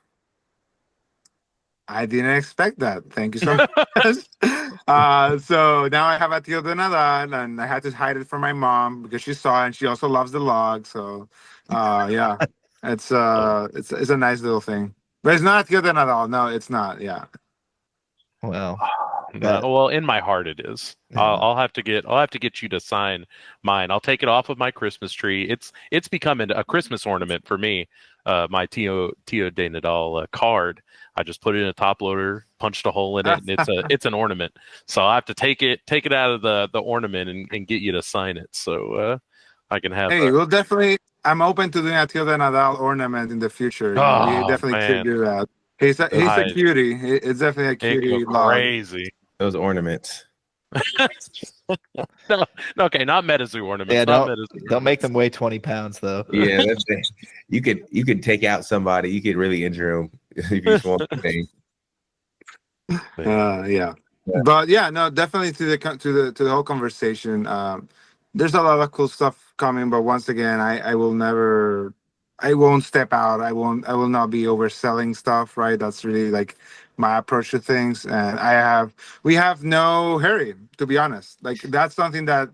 I didn't expect that. Thank you so much. So now I have a Tio de Nadal, and I had to hide it from my mom because she saw it, and she also loves the log. So yeah, it's a nice little thing. But it's not Tio de Nadal. No, it's not. Yeah. Well, well, in my heart it is. Yeah. I'll have to get you to sign mine. I'll take it off of my Christmas tree. It's becoming a Christmas ornament for me. My Tio de Nadal card. I just put it in a top loader, punched a hole in it, and it's an ornament. So I have to take it out of the ornament and get you to sign it. So I can have. Hey, we'll definitely. I'm open to doing a Tio de Nadal ornament in the future. We definitely could do that. He's a cutie. It's definitely a cutie. Crazy. Those ornaments. No, okay, not Metazoo ornaments. Yeah, don't make them weigh 20 pounds though. Yeah, that's it. You could take out somebody. You could really injure them if you just want the thing. Yeah. But yeah, no, definitely to the whole conversation. There's a lot of cool stuff coming, but once again, I won't step out. I will not be overselling stuff, right? That's really like my approach to things. And we have no hurry, to be honest. Like that's something that,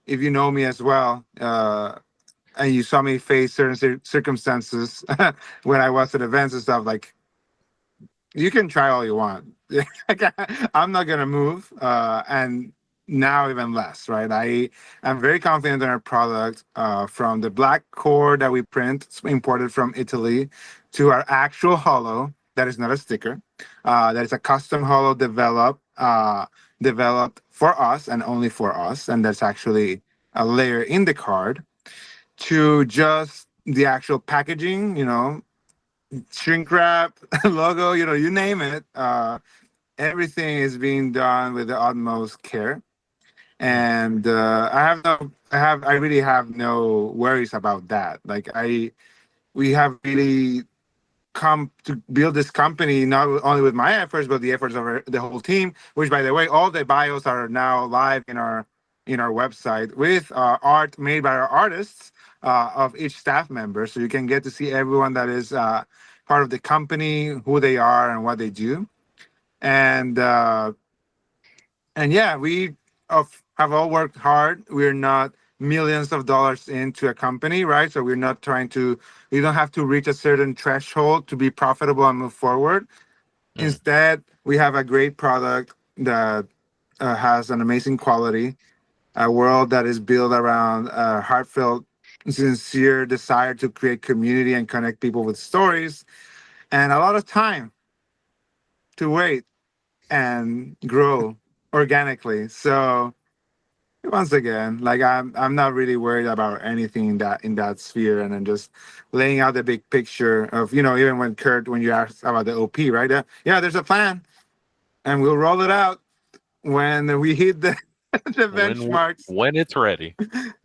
if you know me as well, and you saw me face certain circumstances when I was at events and stuff, like, you can try all you want. I'm not gonna move, and now even less, right? I am very confident in our product, from the black core that we print, imported from Italy, to our actual hollow that is not a sticker, that is a custom hollow developed for us and only for us, and that's actually a layer in the card, to just the actual packaging, shrink wrap, logo, you name it. Everything is being done with the utmost care, and I really have no worries about that. Like, we have really come to build this company not only with my efforts but the efforts of the whole team. Which, by the way, all the bios are now live in our website with art made by our artists, of each staff member, so you can get to see everyone that is part of the company, who they are and what they do. And yeah, we have all worked hard. We're not millions of dollars into a company, right? So we don't have to reach a certain threshold to be profitable and move forward. Instead, we have a great product that has an amazing quality, a world that is built around a heartfelt, sincere desire to create community and connect people with stories, and a lot of time to wait and grow organically. So once again, like, I'm not really worried about anything in that sphere, and then just laying out the big picture of, even when Kurt, when you asked about the OP, right? Yeah, there's a plan, and we'll roll it out when we hit the the benchmarks. When it's ready.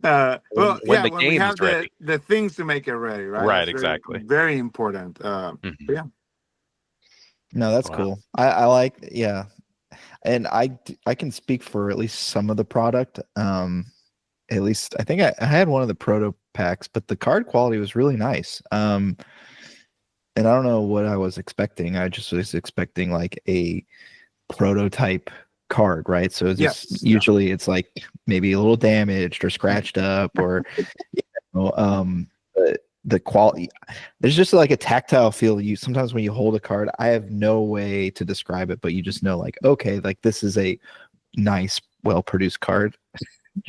Well, when yeah, the when we game have is ready. the things to make it ready, right? Right, That's exactly. very important. But yeah. No, that's Wow. cool. I like, yeah. And I can speak for at least some of the product. At least I think I had one of the proto packs, but the card quality was really nice. And I don't know what I was expecting. I just was expecting like a prototype card, right? So it's just usually it's like maybe a little damaged or scratched up, or the quality, there's just like a tactile feel. You sometimes when you hold a card, I have no way to describe it, but you just know, like, okay, like this is a nice, well produced card.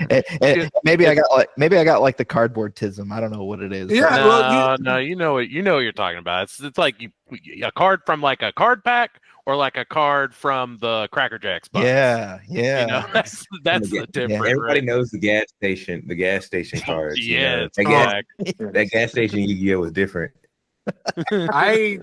And maybe I got like the cardboard tism. I don't know what it is. Yeah, No, you know what you're talking about. It's like a card from like a card pack, or like a card from the Cracker Jacks box. Yeah. That's the difference. Everybody right? knows the gas station cards. Yeah, that gas station Yu-Gi-Oh was different. I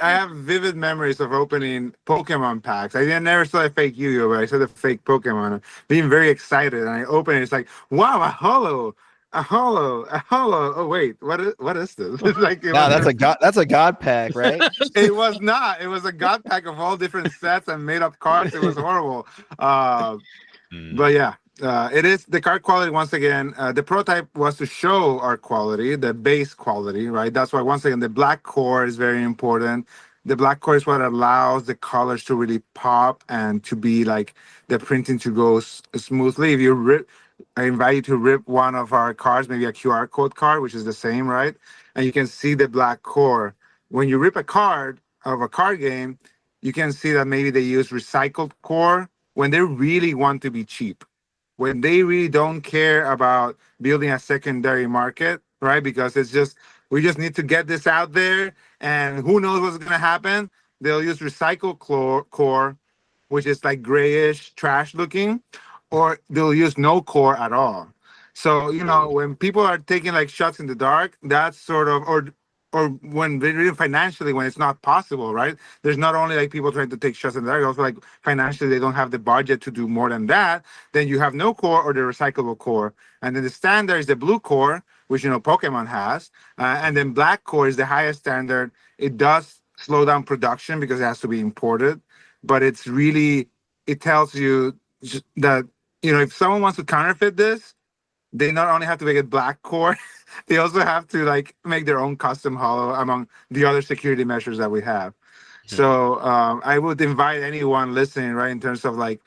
have vivid memories of opening Pokemon packs. I never saw a fake Yu-Gi-Oh, but I saw the fake Pokemon, being very excited, and I open it. It's like, wow, a hollow. Oh wait, what is this? It's like, No, that's a god pack, right? It was not. It was a god pack of all different sets and made up cards. It was horrible. But yeah, it is the card quality. Once again, the prototype was to show our quality, the base quality, right? That's why, once again, the black core is very important. The black core is what allows the colors to really pop and to be like the printing to go smoothly. If you rip, I invite you to rip one of our cards, maybe a QR code card, which is the same, right? And you can see the black core. When you rip a card of a card game, you can see that maybe they use recycled core when they really want to be cheap, when they really don't care about building a secondary market, right? Because we just need to get this out there, and who knows what's going to happen. They'll use recycled core, which is like grayish, trash looking, or they'll use no core at all. So, when people are taking like shots in the dark, that's sort of, or when they're really financially, when it's not possible, right? There's not only like people trying to take shots in the dark, also like financially they don't have the budget to do more than that. Then you have no core or the recyclable core. And then the standard is the blue core, which, Pokemon has. And then black core is the highest standard. It does slow down production because it has to be imported. But it tells you that, if someone wants to counterfeit this, they not only have to make it black core, they also have to like make their own custom hollow among the other security measures that we have. So I would invite anyone listening, right, in terms of like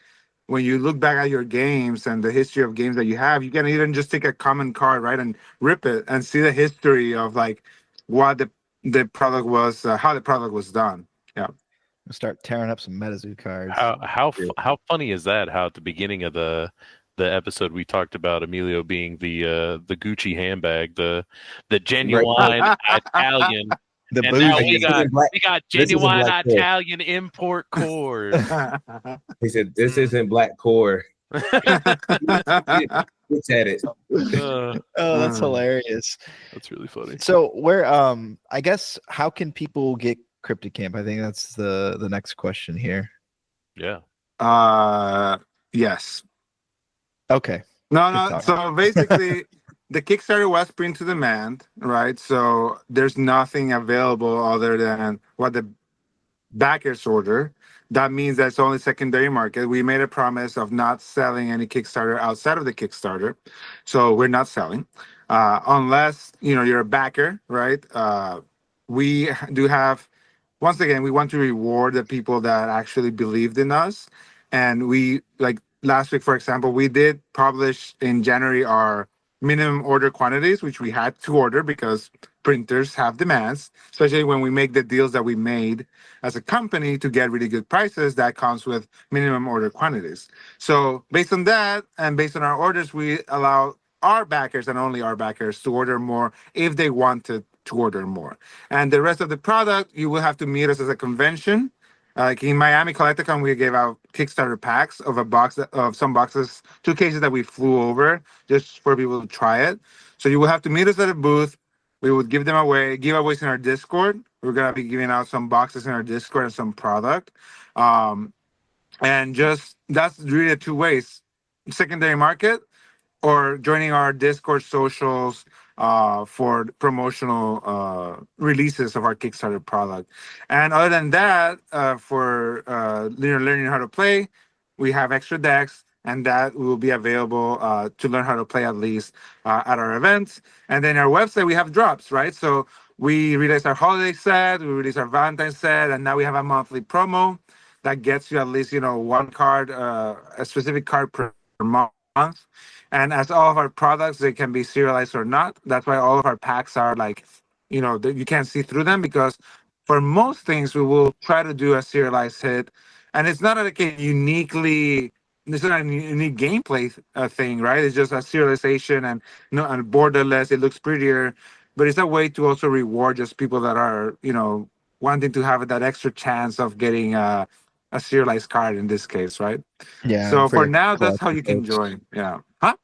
when you look back at your games and the history of games that you have, you can even just take a common card, right, and rip it and see the history of like what the product was, how the product was done. Yeah. We'll start tearing up some Metazoo cards. How funny is that? How at the beginning of the episode we talked about Emilio being the Gucci handbag, the genuine Italian, The and now bougie. we got genuine Italian import cord. He said, "This isn't black core." It's at it. Oh, that's hilarious. That's really funny. So where I guess how can people get Cryptid Camp? I think that's the next question here. Yeah. Yes. Okay. No. So basically, the Kickstarter was print to demand, right? So there's nothing available other than what the backers order. That means that's only secondary market. We made a promise of not selling any Kickstarter outside of the Kickstarter, so we're not selling unless you're a backer, right? We do have. Once again, we want to reward the people that actually believed in us, and we like last week, for example, we did publish in January our minimum order quantities, which we had to order because printers have demands, especially when we make the deals that we made as a company to get really good prices. That comes with minimum order quantities. So based on that and based on our orders, we allow our backers and only our backers to order more if they wanted to order more. And the rest of the product, you will have to meet us as a convention. Like in Miami Collecticon, we gave out Kickstarter packs of of some boxes, 2 cases that we flew over just for people to try it. So you will have to meet us at a booth. We would give them away, giveaways in our Discord. We're gonna be giving out some boxes in our Discord and some product. And just that's really the 2 ways: secondary market or joining our Discord socials for promotional releases of our Kickstarter product. And other than that, for learning how to play, we have extra decks, and that will be available to learn how to play at least at our events. And then our website, we have drops, right? So we release our holiday set, we release our Valentine's set, and now we have a monthly promo that gets you at least 1 card, a specific card per month. And as all of our products, they can be serialized or not. That's why all of our packs are like, you can't see through them, because for most things, we will try to do a serialized hit. And it's not like it's not a unique gameplay thing, right? It's just a serialization and borderless. It looks prettier, but it's a way to also reward just people that are, wanting to have that extra chance of getting a serialized card in this case, right? Yeah. So for now, that's how you can join. Yeah. Huh?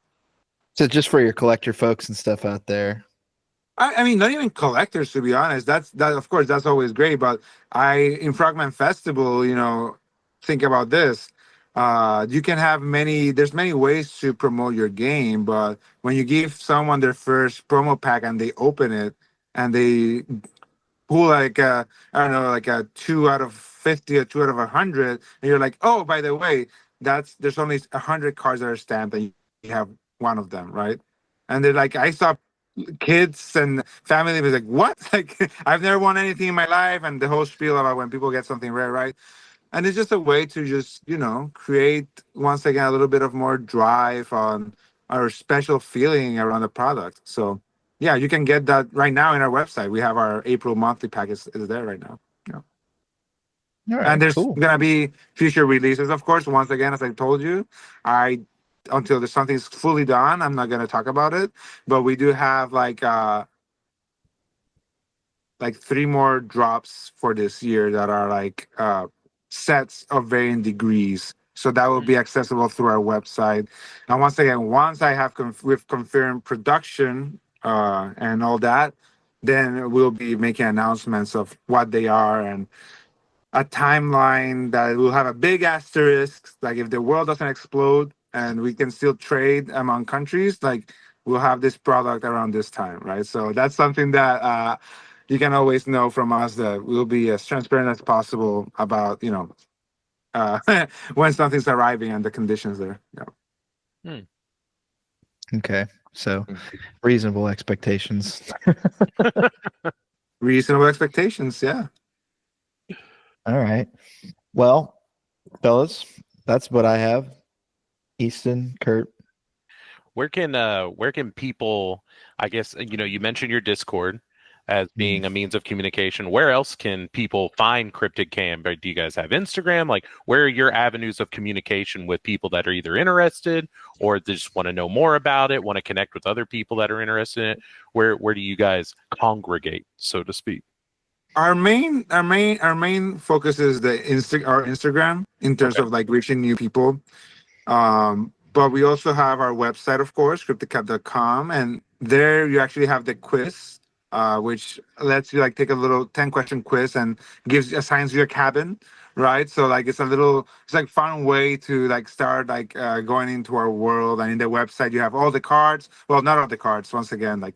So just for your collector folks and stuff out there. I mean, not even collectors, to be honest. That of course, that's always great. But in Frogman Festival, think about this. You can have there's many ways to promote your game, but when you give someone their first promo pack and they open it and they pull like I don't know, like a 2 out of 50 or 2 out of 100, and you're like, oh, by the way, there's only 100 cards that are stamped and you have 1 of them, right? And they're like, I saw kids and family was like, what? Like, I've never won anything in my life, and the whole spiel about when people get something rare, right? And it's just a way to just create, once again, a little bit of more drive on our special feeling around the product. So yeah, you can get that right now in our website. We have our April monthly package is there right now. Yeah. All right, And there's cool. gonna be future releases, of course. Once again, as I told you, until there's something's fully done, I'm not gonna talk about it. But we do have like 3 more drops for this year that are like sets of varying degrees. So that will be accessible through our website. And once again, once I have we've confirmed production and all that, then we'll be making announcements of what they are and a timeline that will have a big asterisk. Like if the world doesn't explode and we can still trade among countries, like we'll have this product around this time, right? So that's something that you can always know from us, that we'll be as transparent as possible about, when something's arriving and the conditions there. Yeah. Okay. So reasonable expectations. Reasonable expectations. Yeah. All right. Well, fellas, that's what I have. Easton, Kurt. Where can people, I guess, you mentioned your Discord as being a means of communication. Where else can people find Cryptid Camp? Or do you guys have Instagram? Like, where are your avenues of communication with people that are either interested or they just want to know more about it, want to connect with other people that are interested in it? Where do you guys congregate, so to speak? Our main focus is our Instagram in terms Okay. of like reaching new people. But we also have our website, of course, cryptidcap.com, and there you actually have the quiz, which lets you like take a little 10-question quiz and assigns you a cabin, right? So like it's like fun way to like start like going into our world. And in the website you have all the cards. Well, not all the cards. Once again, like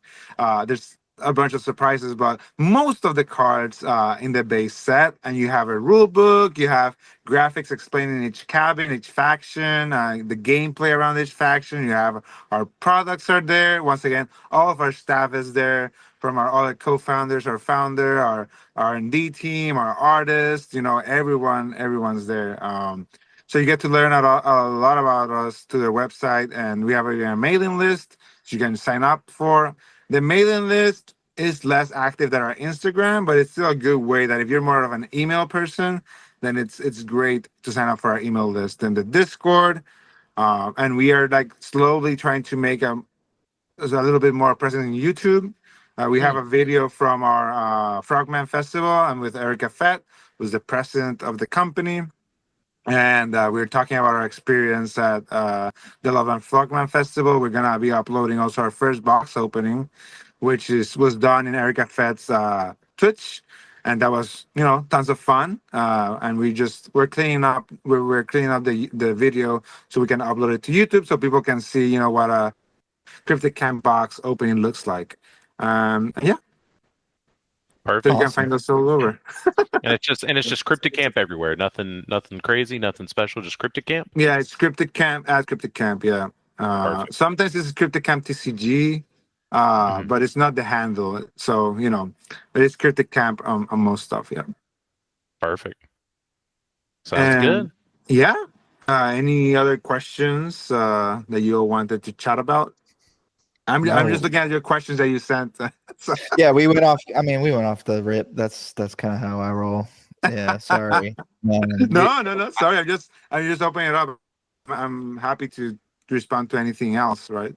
there's a bunch of surprises, but most of the cards in the base set, and you have a rule book, you have graphics explaining each cabin, each faction, the gameplay around each faction. You have our products are there. Once again, all of our staff is there, from our other co-founders, our founder, our R&D team, our artists. Everyone's there. So you get to learn a lot about us to their website, and we have a mailing list so you can sign up for. The mailing list is less active than our Instagram, but it's still a good way that if you're more of an email person, then it's great to sign up for our email list. And the Discord, and we are like slowly trying to make a little bit more present in YouTube. We have a video from our Frogman Festival, and with Erica Fett, who's the president of the company. And we were talking about our experience at the Love and Frogman Festival. We're gonna be uploading also our first box opening, which was done in Erica Fett's Twitch, and that was tons of fun. And we're cleaning up the video so we can upload it to YouTube so people can see what a Cryptid Camp box opening looks like. Yeah, Perfect. so you can Awesome. find us all over. And it's just Cryptid Camp everywhere. Nothing crazy, nothing special, just Cryptid Camp. Yeah, it's Cryptid Camp at Cryptid Camp. Yeah. Perfect. Sometimes it's Cryptid Camp TCG, but it's not the handle. So but it's Cryptid Camp on most stuff. Yeah. Perfect. Sounds good. Yeah. Any other questions that you all wanted to chat about? I'm No. just looking at your questions that you sent. So- Yeah, we went off. I mean, we went off the rip. That's kind of how I roll. Yeah, sorry. No. Sorry, I'm just opening it up. I'm happy to respond to anything else. Right.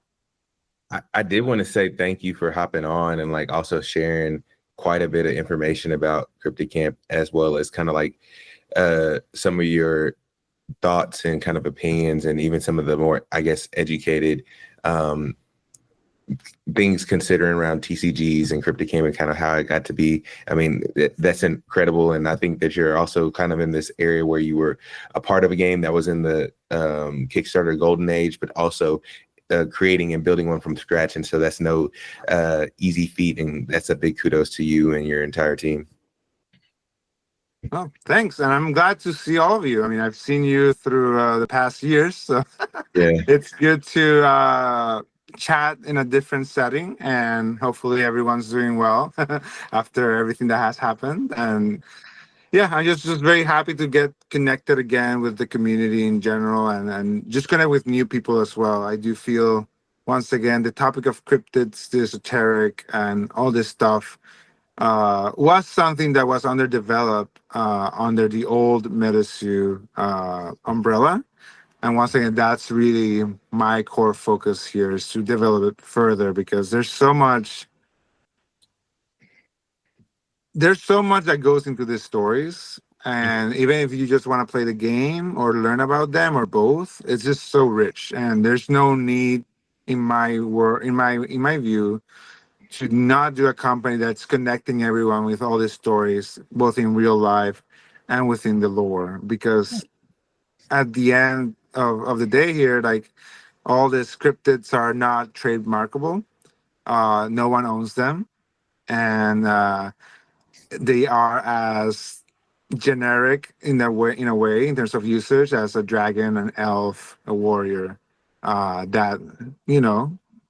I did want to say thank you for hopping on and like also sharing quite a bit of information about Cryptid Camp, as well as kind of like some of your thoughts and kind of opinions, and even some of the more, I guess, educated things considering around TCGs and Cryptid Camp and kind of how it got to be. I mean, that's incredible. And I think that you're also kind of in this area where you were a part of a game that was in the Kickstarter golden age, but also creating and building one from scratch. And so that's no easy feat. And that's a big kudos to you and your entire team. Oh, thanks. And I'm glad to see all of you. I mean, I've seen you through the past years. So Yeah, it's good to chat in a different setting, and hopefully everyone's doing well after everything that has happened. And yeah, I'm just very happy to get connected again with the community in general, and just connect with new people as well. I do feel, once again, the topic of cryptids, the esoteric, and all this stuff was something that was underdeveloped under the old Metazoo umbrella. And once again, that's really my core focus here, is to develop it further, because there's so much that goes into these stories. And even if you just want to play the game or learn about them or both, it's just so rich. And there's no need, in my view, to not do a company that's connecting everyone with all these stories, both in real life and within the lore. Because at the end of the day here, like, all these cryptids are not trademarkable. No one owns them. And they are as generic in a way in terms of usage as a dragon, an elf, a warrior. That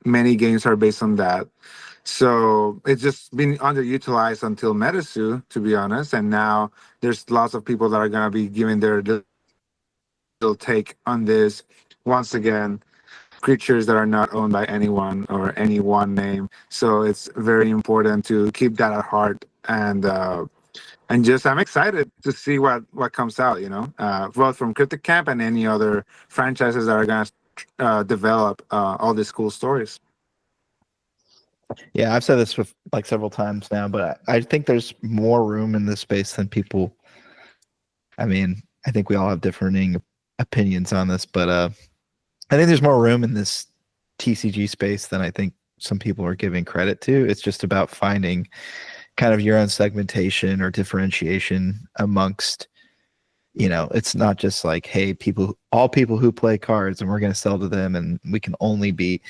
many games are based on that. So it's just been underutilized until Metazoo, to be honest. And now there's lots of people that are going to be giving their little take on this once again, creatures that are not owned by anyone or any one name. So it's very important to keep that at heart. And just I'm excited to see what comes out. Both from Cryptic Camp and any other franchises that are gonna develop all these cool stories. Yeah, I've said this with like several times now, but I think there's more room in this space than people. I mean, I think we all have differing opinions on this, but I think there's more room in this TCG space than I think some people are giving credit to. It's just about finding kind of your own segmentation or differentiation amongst, it's not just like, hey, all people who play cards and we're going to sell to them and we can only be,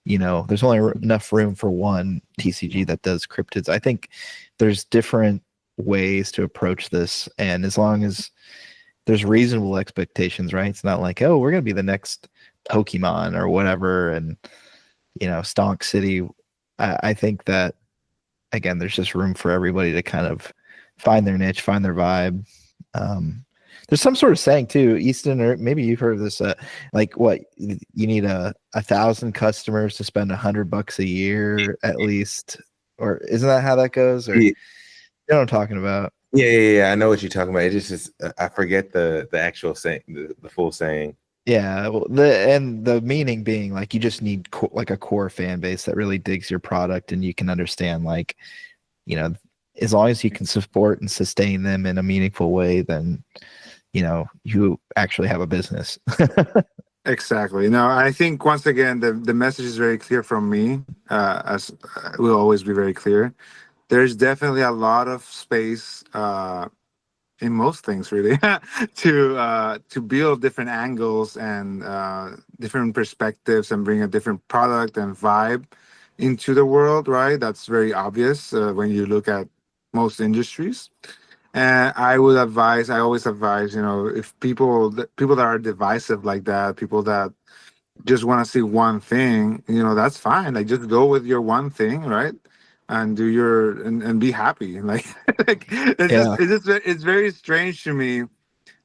there's only enough room for one TCG that does cryptids. I think there's different ways to approach this. And as long as there's reasonable expectations, right? It's not like, oh, we're going to be the next Pokemon or whatever. And, Stonk City. I think that, again, there's just room for everybody to kind of find their niche, find their vibe. There's some sort of saying too, Easton, or maybe you've heard of this, like what you need 1,000 customers to spend $100 a year at least, or isn't that how that goes? Or you know what I'm talking about? Yeah. I know what you're talking about. It just is, I forget the actual saying, the full saying. Yeah, well, the meaning being like you just need like a core fan base that really digs your product and you can understand, like, as long as you can support and sustain them in a meaningful way, then you actually have a business. Exactly. No, I think once again the message is very clear from me. As will always be very clear. There's definitely a lot of space in most things, really, to build different angles and different perspectives and bring a different product and vibe into the world. Right. That's very obvious when you look at most industries. And I always advise, if people that are divisive like that, people that just want to see one thing, that's fine. Like just go with your one thing, right? And do and be happy. Like, it's very strange to me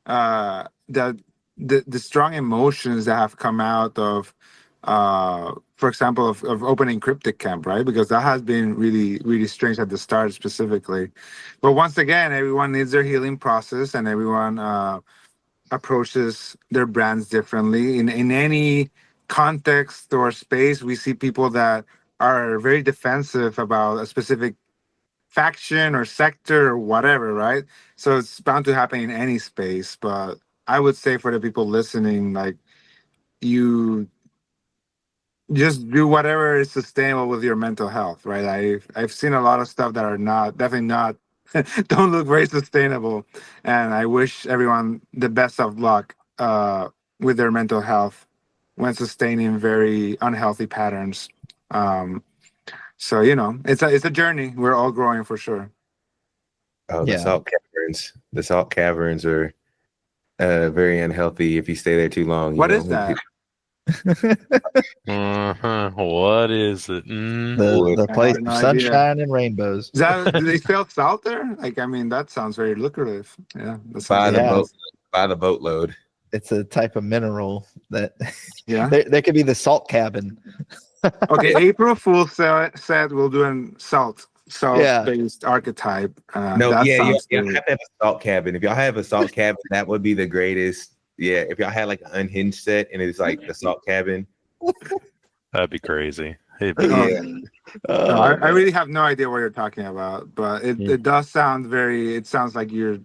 that the strong emotions that have come out of for example of opening Cryptic Camp, right? Because that has been really really strange at the start specifically. But once again, everyone needs their healing process and everyone approaches their brands differently in any context or space. We see people that are very defensive about a specific faction or sector or whatever, right? So it's bound to happen in any space. But I would say for the people listening, like, you just do whatever is sustainable with your mental health, right? I've seen a lot of stuff that are definitely not don't look very sustainable, and I wish everyone the best of luck with their mental health when sustaining very unhealthy patterns. So it's a journey. We're all growing for sure. Oh, Yeah. The salt caverns are very unhealthy if you stay there too long. What is that? What is it? The place no of idea. sunshine and rainbows. Do they sell salt there? Like, I mean, that sounds very lucrative. Yeah, that sounds By the boatload. It's a type of mineral that yeah. there could be the salt cabin. Okay, April Fool said we'll do a salt-based archetype. You That have sounds to good. have a salt cabin. If y'all have a salt cabin, that would be the greatest. Yeah, if y'all had like an unhinged set and it's like the salt cabin, That'd be crazy. It'd be yeah. No, I really have no idea what you're talking about, but it does sound it sounds like you're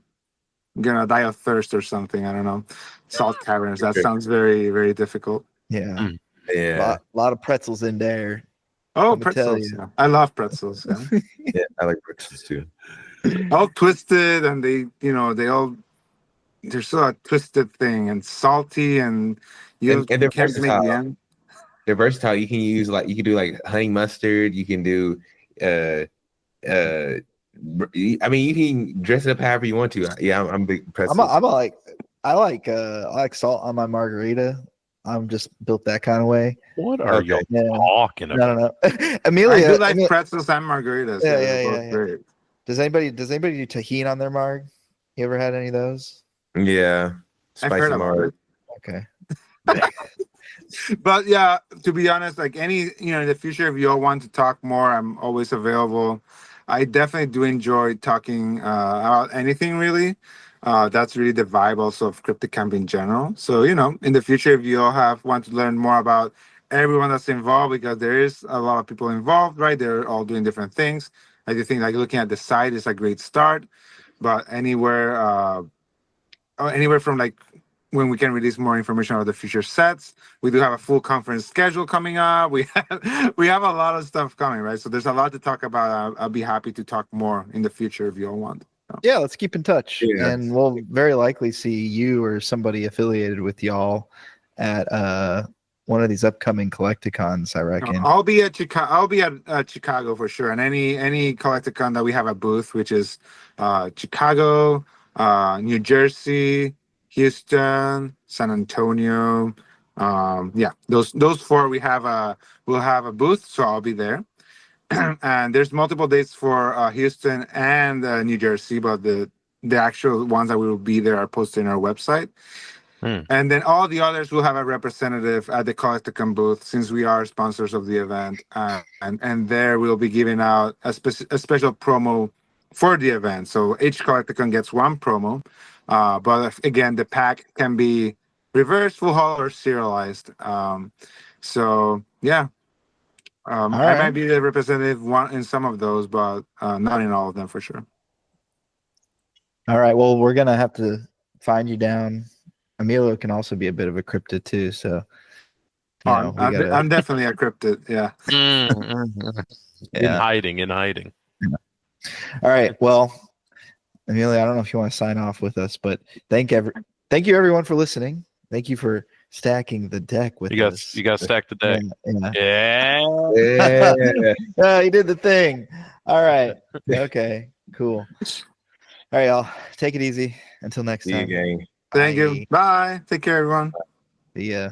gonna die of thirst or something. I don't know. Salt caverns. That sounds very, very difficult. Yeah. Yeah. Lot of pretzels in there. Oh, Let me tell pretzels. you. Yeah. I love pretzels. Yeah. Yeah, I like pretzels too. All twisted, and they're still a twisted thing and salty, and And they're can't make the versatile. end. They're versatile. You can do like honey mustard. You can do I mean, you can dress it up however you want to. Yeah, I'm a big pretzels. I like salt on my margarita. I'm just built that kind of way. What are y'all talking about? No. Amelia, I do like pretzels and margaritas. Yeah. Great. Does anybody do tahini on their marg? You ever had any of those? Yeah, I've heard about it. Okay. But yeah, to be honest, like any, in the future, if you all want to talk more, I'm always available. I definitely do enjoy talking about anything really. That's really the vibe also of Cryptic Camp in general. So, in the future, if you all want to learn more about everyone that's involved, because there is a lot of people involved, right? They're all doing different things. I do think like looking at the site is a great start, but anywhere from like when we can release more information about the future sets. We do have a full conference schedule coming up. We have a lot of stuff coming, right? So there's a lot to talk about. I'll be happy to talk more in the future if you all want. Yeah, let's keep in touch, Yeah. and we'll very likely see you or somebody affiliated with y'all at one of these upcoming Collecticons, I reckon. I'll be at Chicago. I'll be at Chicago for sure, and any Collecticon that we have a booth, which is Chicago, New Jersey, Houston, San Antonio. Yeah, those four we'll have a booth, so I'll be there. And there's multiple dates for Houston and New Jersey, but the actual ones that will be there are posted on our website. And then all the others will have a representative at the Collecticon booth, since we are sponsors of the event. And there we'll be giving out a special promo for the event. So each Collecticon gets one promo. But again, the pack can be reversed, full haul, or serialized. So yeah. I might be the representative one in some of those, but not in all of them for sure. All right. Well, we're gonna have to find you down. Emilio can also be a bit of a cryptid too, so I'm definitely a cryptid. Yeah. In hiding. All right. Well, Emilio, I don't know if you want to sign off with us, but thank you everyone for listening. Thank you for stacking the deck with us. You got to stack the deck. Yeah. He did the thing. All right. Okay. Cool. All right, y'all. Take it easy. Until next time. See you, gang. Thank you. Bye. Take care, everyone. See ya.